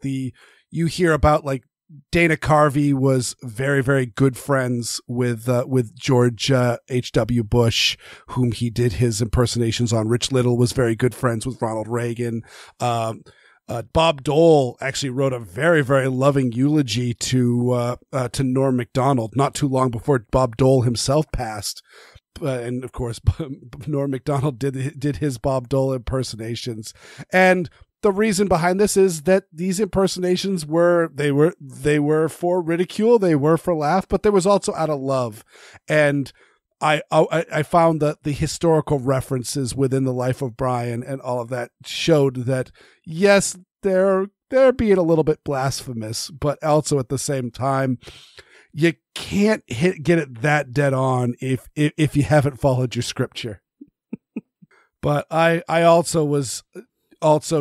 you hear about like Dana Carvey was very, very good friends with George H.W. Bush, whom he did his impersonations on. Rich Little was very good friends with Ronald Reagan. Bob Dole actually wrote a very, very loving eulogy to Norm Macdonald not too long before Bob Dole himself passed. And of course, Norm Macdonald did his Bob Dole impersonations. And the reason behind this is that these impersonations were for ridicule, they were for laugh, but there was also out of love. And I found that the historical references within The Life of Brian and all of that showed that, yes, they're being a little bit blasphemous, but also at the same time, you can't get it that dead on if you haven't followed your scripture. But I also was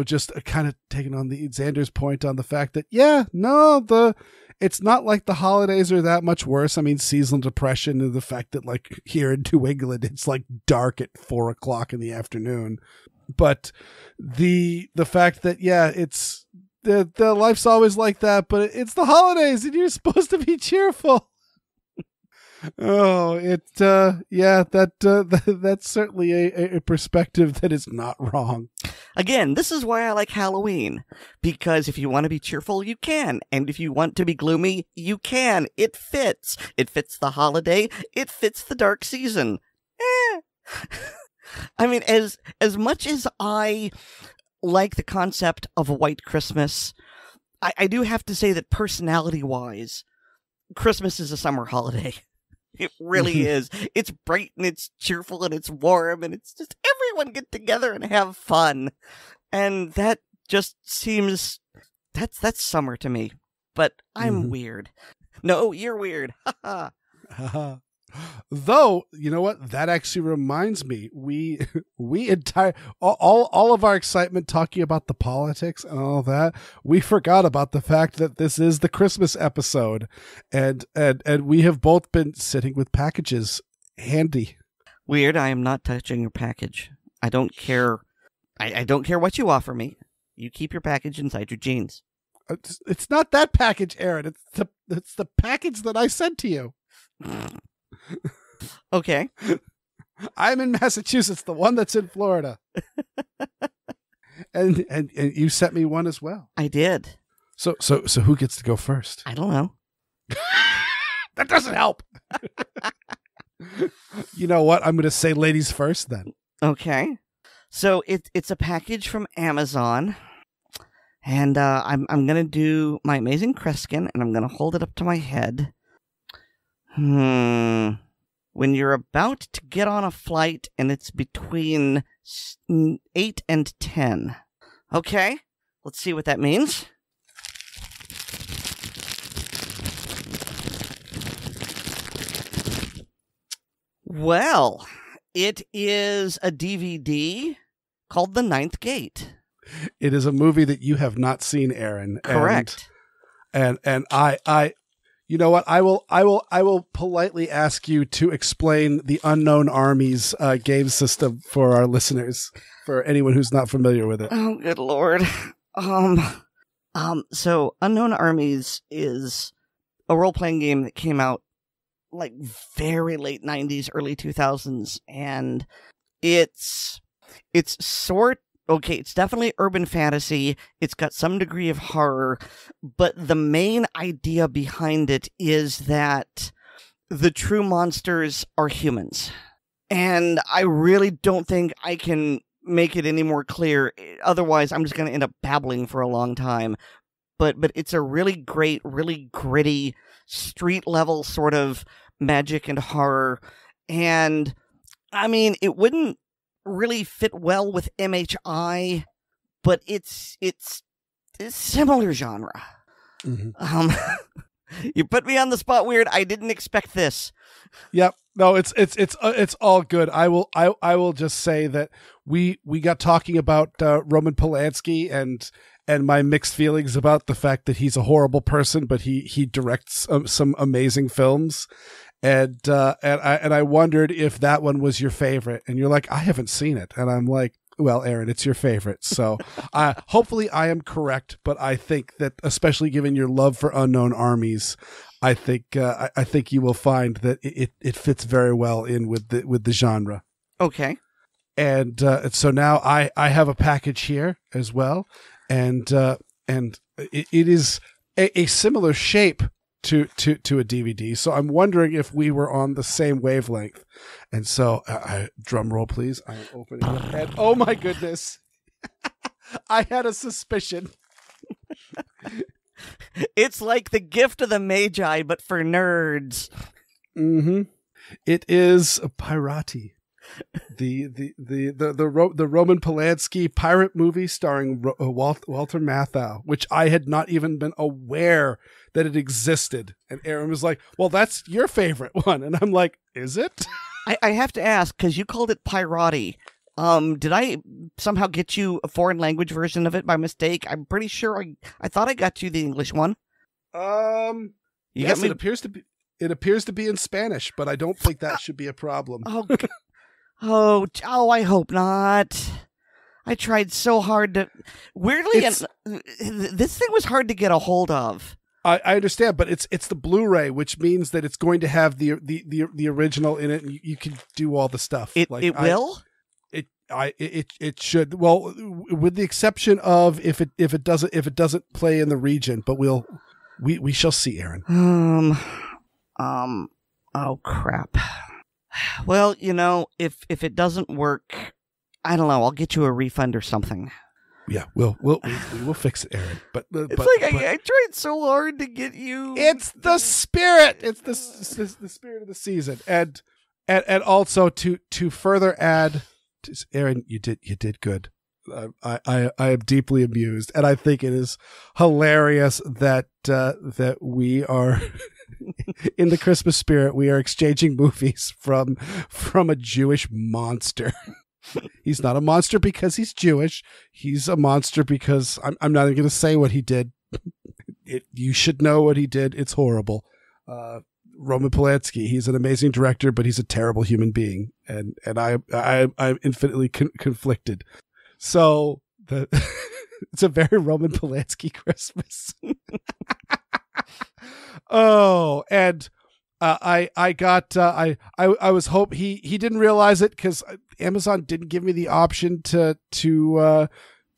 just kind of taking on the Xander's point on the fact that, it's not like the holidays are that much worse. I mean, seasonal depression and the fact that like here in New England, it's like dark at 4:00 in the afternoon. But the fact that, it's the life's always like that, but it's the holidays and you're supposed to be cheerful. Oh, that's certainly a perspective that is not wrong. Again, this is why I like Halloween, because if you want to be cheerful, you can, and if you want to be gloomy, you can. It fits. It fits the holiday. It fits the dark season. I mean, as much as I like the concept of a white Christmas, I do have to say that personality-wise, Christmas is a summer holiday. It really is. It's bright and it's cheerful and it's warm and it's just everyone get together and have fun. And that just seems, that's summer to me. But I'm weird. No, you're weird. Though, you know what? That actually reminds me, all of our excitement talking about the politics and all that, we forgot about the fact that this is the Christmas episode, and we have both been sitting with packages handy. Weird. I am not touching your package. I don't care. I don't care what you offer me. You keep your package inside your jeans. It's not that package, Aaron. It's the package that I sent to you. Okay. I'm in Massachusetts, the one that's in Florida. and you sent me one as well. I did. So who gets to go first? I don't know. That doesn't help. You know what? I'm going to say ladies first then. Okay. So it's a package from Amazon. And I'm going to do my amazing Kreskin, and I'm going to hold it up to my head. When you're about to get on a flight and it's between 8 and 10. Okay, let's see what that means. Well, it is a DVD called The Ninth Gate. It is a movie that you have not seen, Aaron. Correct. And I you know what? I will politely ask you to explain the Unknown Armies game system for our listeners, for anyone who's not familiar with it. Oh, good Lord. So Unknown Armies is a role-playing game that came out like very late 90s, early 2000s, and it's it's definitely urban fantasy. It's got some degree of horror, but the main idea behind it is that the true monsters are humans. And I really don't think I can make it any more clear. Otherwise, I'm just going to end up babbling for a long time. But it's a really great, really gritty, street-level sort of magic and horror. And, I mean, it wouldn't really fit well with MHI, but it's similar genre. Mm-hmm. You put me on the spot, Weer'd. I didn't expect this. Yep. No, it's all good. I will just say that we got talking about Roman Polanski and my mixed feelings about the fact that he's a horrible person, but he directs some amazing films. And I wondered if that one was your favorite, and you're like, I haven't seen it, and I'm like, well, Aaron, it's your favorite. So hopefully I am correct, but I think that, especially given your love for Unknown Armies, I think you will find that it fits very well in with the genre. Okay. And so now I have a package here as well, and it is a similar shape to a DVD. So I'm wondering if we were on the same wavelength. And so, drum roll, please. I'm opening it, and oh my goodness, I had a suspicion. It's like the Gift of the Magi, but for nerds. Mm-hmm. It is a Pirati, the Roman Polanski pirate movie starring Walter Matthau, which I had not even been aware that it existed. And Aaron was like, "Well, that's your favorite one," and I'm like, "Is it?" I have to ask, because you called it Pirati. Did I somehow get you a foreign language version of it by mistake? I'm pretty sure I thought I got you the English one. Yes, it appears to be in Spanish, but I don't think that should be a problem. Oh, I hope not. I tried so hard to. Weirdly, this thing was hard to get a hold of. I understand, but it's the Blu-ray, which means that it's going to have the original in it, and you can do all the stuff. It will. It should. Well, with the exception of if it doesn't play in the region, but we shall see, Aaron. Oh crap. Well, if it doesn't work, I don't know. I'll get you a refund or something. Yeah, we will fix it, Aaron. But I tried so hard to get you. It's the spirit. It's the spirit of the season, and also to further add, Aaron, you did good. I am deeply amused, and I think it is hilarious that we are in the Christmas spirit. We are exchanging movies from a Jewish monster. He's not a monster because he's Jewish. He's a monster because I'm not even going to say what he did. You should know what he did. It's horrible. Roman Polanski. He's an amazing director, but he's a terrible human being, and I'm infinitely conflicted. So it's a very Roman Polanski Christmas. Oh, and I was hope he didn't realize it because Amazon didn't give me the option to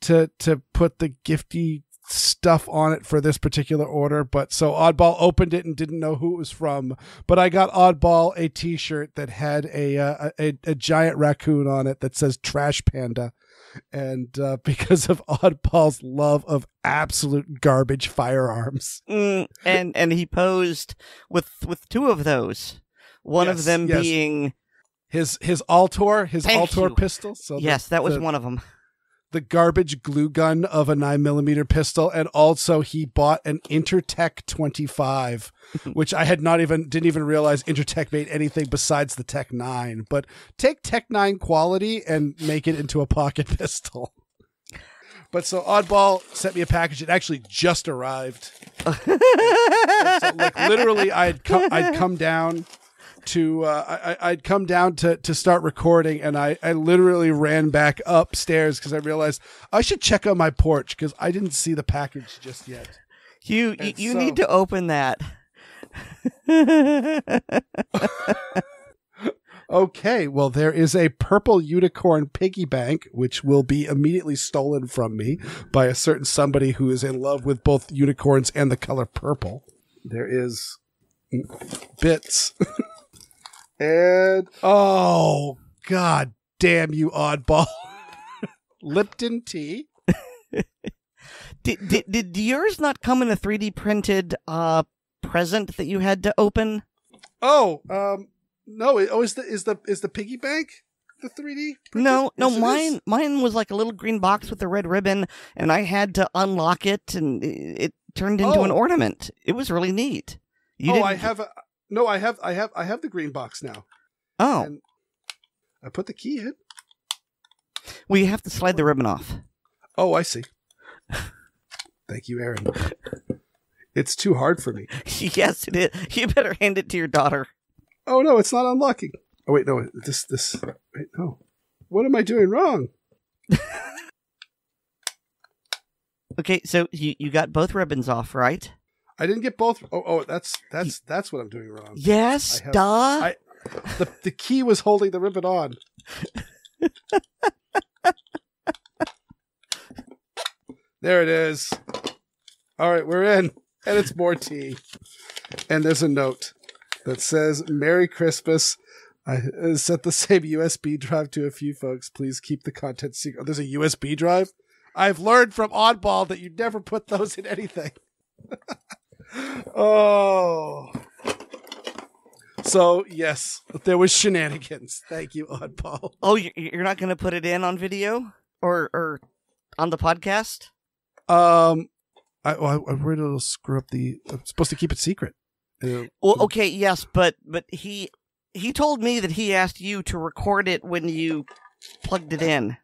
put the gifty stuff on it for this particular order. But so Oddball opened it and didn't know who it was from. But I got Oddball a T-shirt that had a giant raccoon on it that says Trash Panda. And because of Oddball's love of absolute garbage firearms, and he posed with two of those, one of them being his Altor pistol. So that was one of them. The garbage glue gun of a 9mm pistol, and also he bought an Intertech 25, which I didn't even realize Intertech made anything besides the Tech 9. But take Tech 9 quality and make it into a pocket pistol. But so Oddball sent me a package. It actually just arrived. So, literally, I'd come down to start recording, and I literally ran back upstairs because I realized I should check on my porch because I didn't see the package just yet. You need to open that. Okay, well, there is a purple unicorn piggy bank, which will be immediately stolen from me by a certain somebody who is in love with both unicorns and the color purple. There is bits. And, oh, God damn you, oddball. Lipton tea. Did yours not come in a 3D printed present that you had to open? Oh, no. Is the piggy bank the 3D printed? No, Yes, mine was like a little green box with a red ribbon, and I had to unlock it, and it turned into an ornament. It was really neat. I have the green box now. Oh, And I put the key in. well, you have to slide the ribbon off. Oh, I see. Thank you, Aaron. It's too hard for me. Yes, it is. You better hand it to your daughter. Oh no, it's not unlocking. Oh wait, no, wait, no. What am I doing wrong? Okay, so you got both ribbons off, right? I didn't get both. Oh, that's what I'm doing wrong. Yes, The key was holding the ribbon on. There it is. All right, we're in. And it's more tea. And there's a note that says, Merry Christmas. I sent the same USB drive to a few folks. Please keep the content secret. Oh, there's a USB drive? I've learned from Oddball that you never put those in anything. Oh. So, yes, there was shenanigans. Thank you, Oddball. Oh, you're not going to put it in on video or on the podcast? I'm worried it'll screw up I'm supposed to keep it secret. Well, okay, yes, but he told me that he asked you to record it when you plugged it in.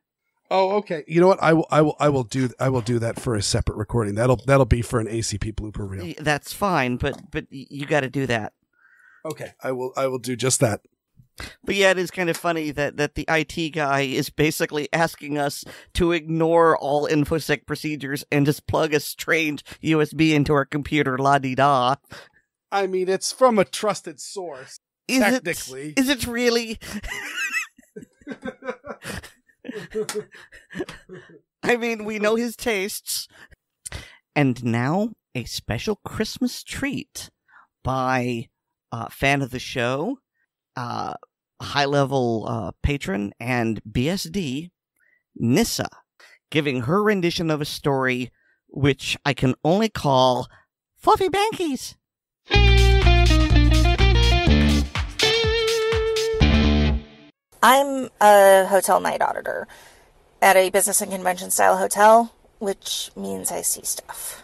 Oh, okay. You know what? I will do that for a separate recording. That'll be for an ACP blooper reel. That's fine, but you got to do that. Okay, I will do just that. But yeah, it is kind of funny that the IT guy is basically asking us to ignore all InfoSec procedures and just plug a strange USB into our computer, la-di-da. I mean, it's from a trusted source, technically. Is it really? I mean, we know his tastes. And now, a special Christmas treat by fan of the show, high-level patron, and BSD, Nissa, giving her rendition of a story which I can only call Fluffy Bankies. I'm a hotel night auditor at a business and convention style hotel, which means I see stuff.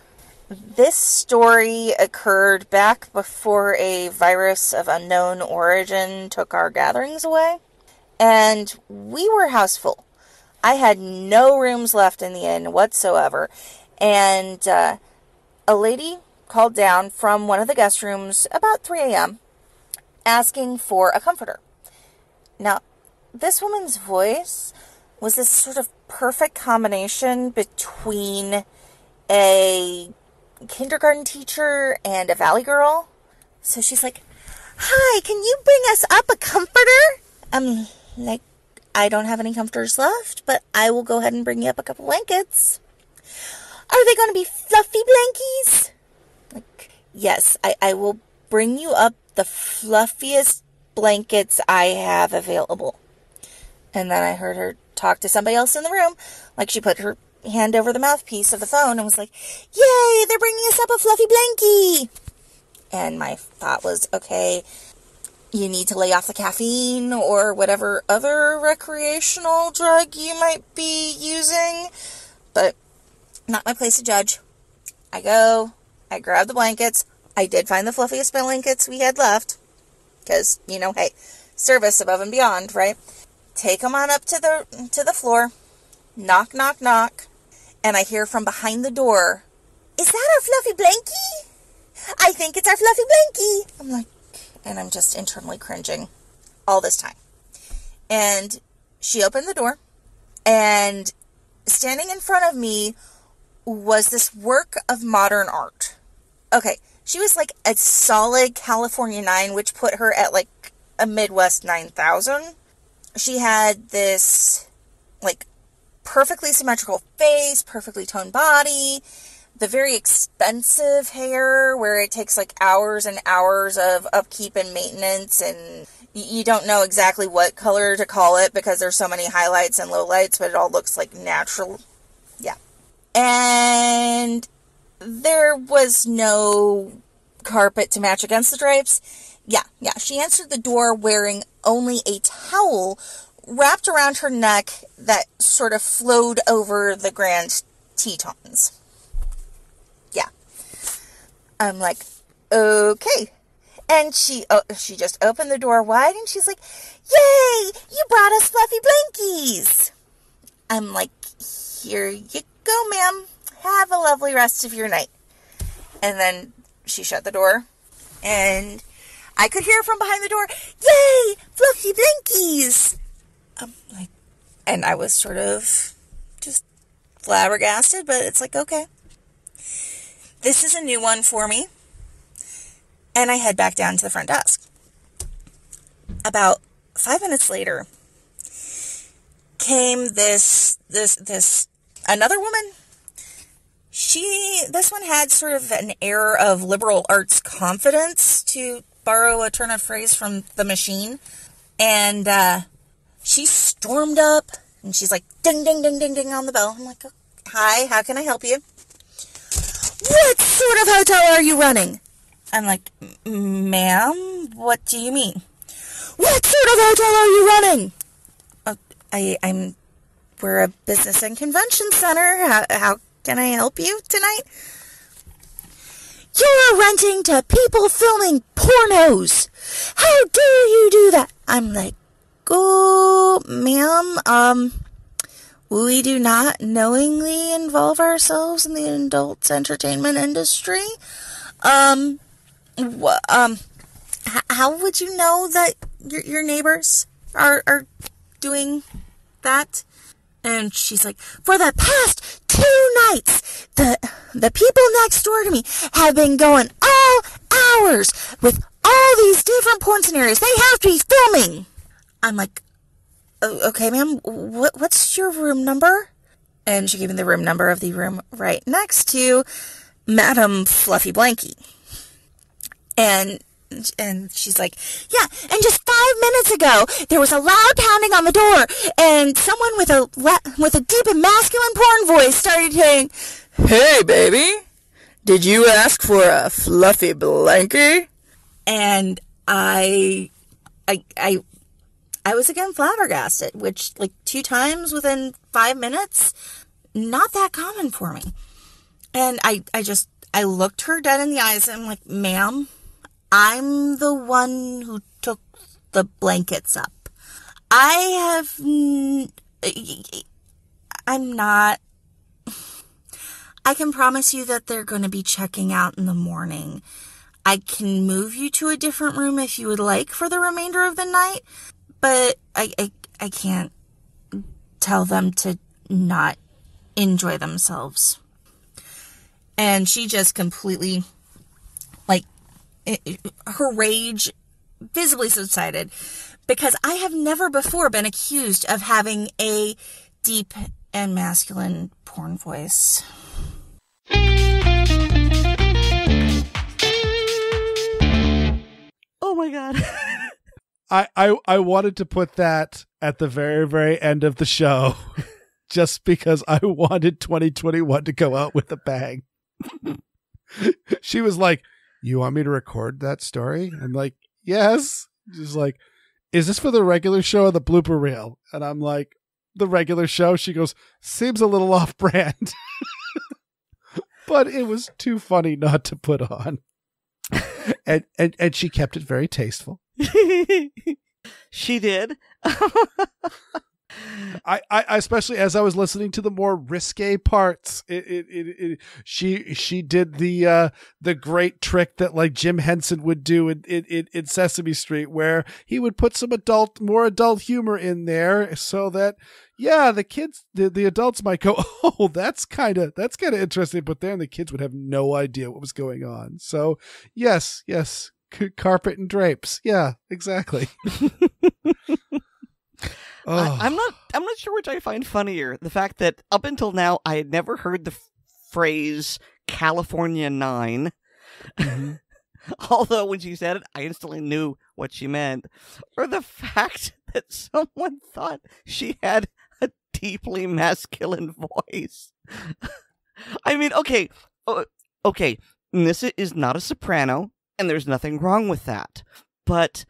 This story occurred back before a virus of unknown origin took our gatherings away, and we were house full. I had no rooms left in the inn whatsoever, and a lady called down from one of the guest rooms about 3 a.m. asking for a comforter. Now, this woman's voice was this sort of perfect combination between a kindergarten teacher and a valley girl. So she's like, "Hi, can you bring us up a comforter?" I'm like, "I don't have any comforters left, but I will go ahead and bring you up a couple blankets." "Are they going to be fluffy blankies?" Like, "Yes, I will bring you up the fluffiest blankets I have available." And then I heard her talk to somebody else in the room, like she put her hand over the mouthpiece of the phone and was like, "Yay, they're bringing us up a fluffy blankie." And my thought was, okay, you need to lay off the caffeine or whatever other recreational drug you might be using, but not my place to judge. I go, I grab the blankets. I did find the fluffiest blankets we had left, because, hey, service above and beyond, right? Take them on up to the floor. Knock, knock, knock. And I hear from behind the door, "Is that our fluffy blankie? I think it's our fluffy blankie." I'm like, and I'm just internally cringing all this time. And she opened the door, and standing in front of me was this work of modern art. Okay, She was like a solid California 9, which put her at like a Midwest 9,000. She had this like perfectly symmetrical face, perfectly toned body, the very expensive hair where it takes like hours and hours of upkeep and maintenance, and you don't know exactly what color to call it because there's so many highlights and lowlights, but it all looks like natural. Yeah. And there was no carpet to match against the drapes. Yeah. She answered the door wearing only a towel wrapped around her neck that sort of flowed over the grand Tetons. Yeah. I'm like, okay. And she just opened the door wide and she's like, yay, you brought us fluffy blankies. I'm like, here you go, ma'am. Have a lovely rest of your night. And then she shut the door and I could hear from behind the door, yay, fluffy blankies. I'm like, and I was sort of just flabbergasted, but it's like, okay. This is a new one for me. And I head back down to the front desk. About 5 minutes later, came this another woman. This one had sort of an air of liberal arts confidence, to borrow a turn of phrase from The Machine. And she stormed up and she's like, ding, ding, ding, ding, ding on the bell. I'm like, hi, how can I help you? What sort of hotel are you running? I'm like, ma'am, what do you mean? What sort of hotel are you running? We're a business and convention center. How can I help you tonight? You're renting to people filming pornos. How dare you do that? I'm like, oh, ma'am, we do not knowingly involve ourselves in the adult entertainment industry. How would you know that your neighbors are doing that? And she's like, for the past 2 nights, the people next door to me have been going all hours with all these different porn scenarios. They have to be filming. I'm like, okay, ma'am, what's your room number? And she gave me the room number of the room right next to Madam Fluffy Blankie. And she's like, yeah, and just 5 minutes ago, there was a loud pounding on the door, and someone with a deep and masculine porn voice started saying, hey, baby, did you ask for a fluffy blankie? And I was again flabbergasted, which, like, 2 times within 5 minutes, not that common for me. And I looked her dead in the eyes, and I'm like, ma'am, I'm the one who took the blankets up. I'm not. I can promise you that they're going to be checking out in the morning. I can move you to a different room if you would like for the remainder of the night, but I can't tell them to not enjoy themselves. And she just completely, like, her rage visibly subsided, because I have never before been accused of having a deep and masculine porn voice. Oh my god. I wanted to put that at the very, very end of the show just because I wanted 2021 to go out with a bang. She was like, you want me to record that story? I'm like, yes. She's like, is this for the regular show or the blooper reel? And I'm like, the regular show. She goes, seems a little off brand. But it was too funny not to put on. And she kept it very tasteful. She did. I especially as I was listening to the more risque parts, she did the great trick that like Jim Henson would do in Sesame Street, where he would put some more adult humor in there so that the kids, the adults might go, oh, that's kind of interesting, but then the kids would have no idea what was going on. So yes, carpet and drapes, yeah, exactly. Oh. I'm not sure which I find funnier. The fact that up until now I had never heard the phrase California 9. Mm-hmm. Although when she said it, I instantly knew what she meant. Or the fact that someone thought she had a deeply masculine voice. I mean, okay. Nissa is not a soprano, and there's nothing wrong with that. But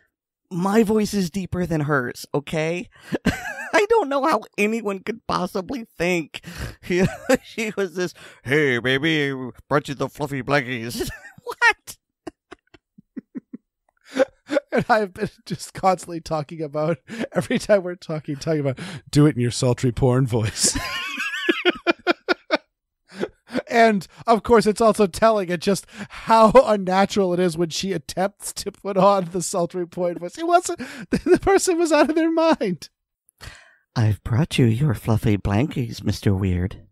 my voice is deeper than hers, okay? I don't know how anyone could possibly think she was this, hey, baby, brought you the fluffy blankies. What? And I've been just constantly talking about, every time we're talking about, do it in your sultry porn voice. And, of course, it's also telling it just how unnatural it is when she attempts to put on the sultry porn voice. It wasn't, the person was out of their mind. I've brought you your fluffy blankies, Mr. Weer'd.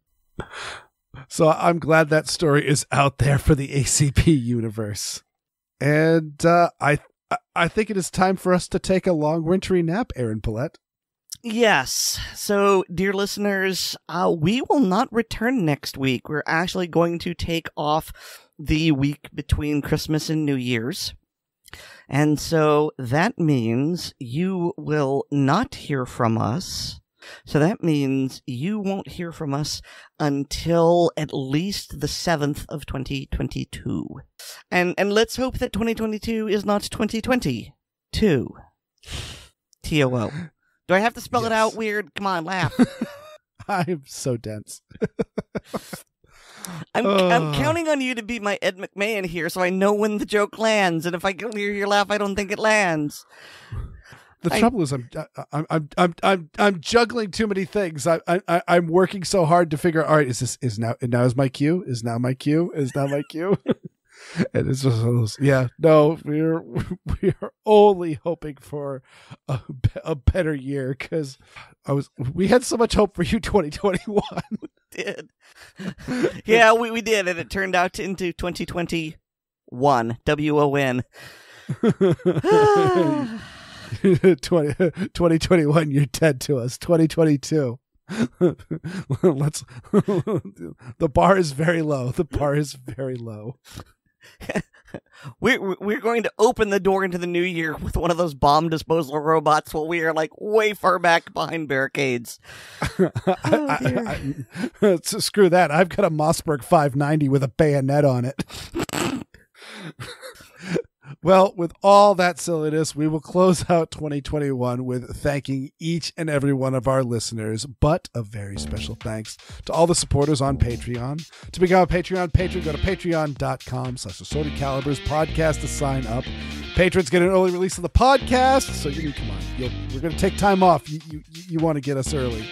So I'm glad that story is out there for the ACP universe. And I think it is time for us to take a long wintry nap, Aaron Paulette. Yes. So, dear listeners, we will not return next week. We're actually going to take off the week between Christmas and New Year's. And so that means you will not hear from us. So that means you won't hear from us until at least the 7th of 2022. And let's hope that 2022 is not 2022. TOO. Do I have to spell it out weird? Come on, laugh. I'm so dense. I'm counting on you to be my Ed McMahon here, so I know when the joke lands. And if I don't hear your laugh, I don't think it lands. The trouble is, I'm juggling too many things. I'm working so hard to figure out. All right, is my cue? Is now my cue? And it's just, no, we are only hoping for a better year, because we had so much hope for you 2021. We did. Yeah, we did, and it turned out into 2021. WON. 2021, you're dead to us. 2022. The bar is very low. We're going to open the door into the new year with one of those bomb disposal robots while we are like way far back behind barricades. So screw that. I've got a Mossberg 590 with a bayonet on it. Well, with all that silliness, we will close out 2021 with thanking each and every one of our listeners, but a very special thanks to all the supporters on Patreon. To become a patron, go to patreon.com/Assorted Calibers podcast to sign up. Patrons get an early release of the podcast, so come on, we're going to take time off. You want to get us early.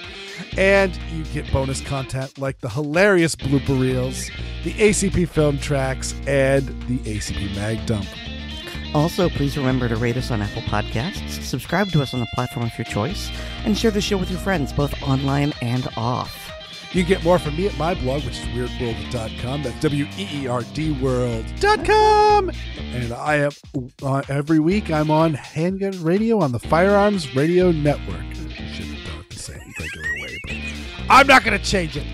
And you get bonus content like the hilarious blooper reels, the ACP film tracks, and the ACP mag dump. Also, please remember to rate us on Apple Podcasts, subscribe to us on the platform of your choice, and share the show with your friends, both online and off. You get more from me at my blog, which is weerdworld.com. That's weerdworld.com. And I am every week I'm on Handgun Radio on the Firearms Radio Network. I shouldn't have done the same regular way, but I'm not going to change it.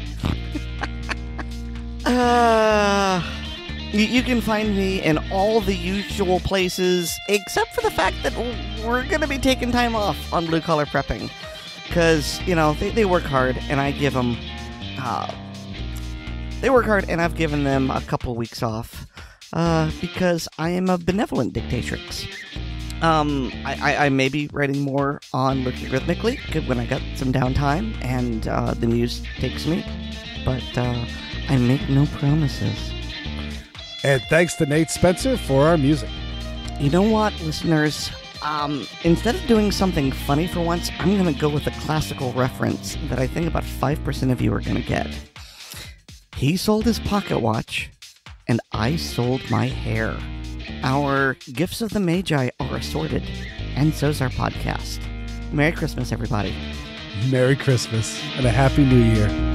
You can find me in all the usual places, except for the fact that we're going to be taking time off on Blue Collar Prepping. Because, they work hard, and I give them... they work hard, and I've given them a couple weeks off. Because I am a benevolent dictatrix. I may be writing more on Looking Rhythmically when I got some downtime, and the muse takes me. But I make no promises. And thanks to Nate Spencer for our music. You know what, listeners? Instead of doing something funny for once, I'm going to go with a classical reference that I think about 5% of you are going to get. He sold his pocket watch, and I sold my hair. Our gifts of the Magi are assorted, and so's our podcast. Merry Christmas, everybody. Merry Christmas and a Happy New Year.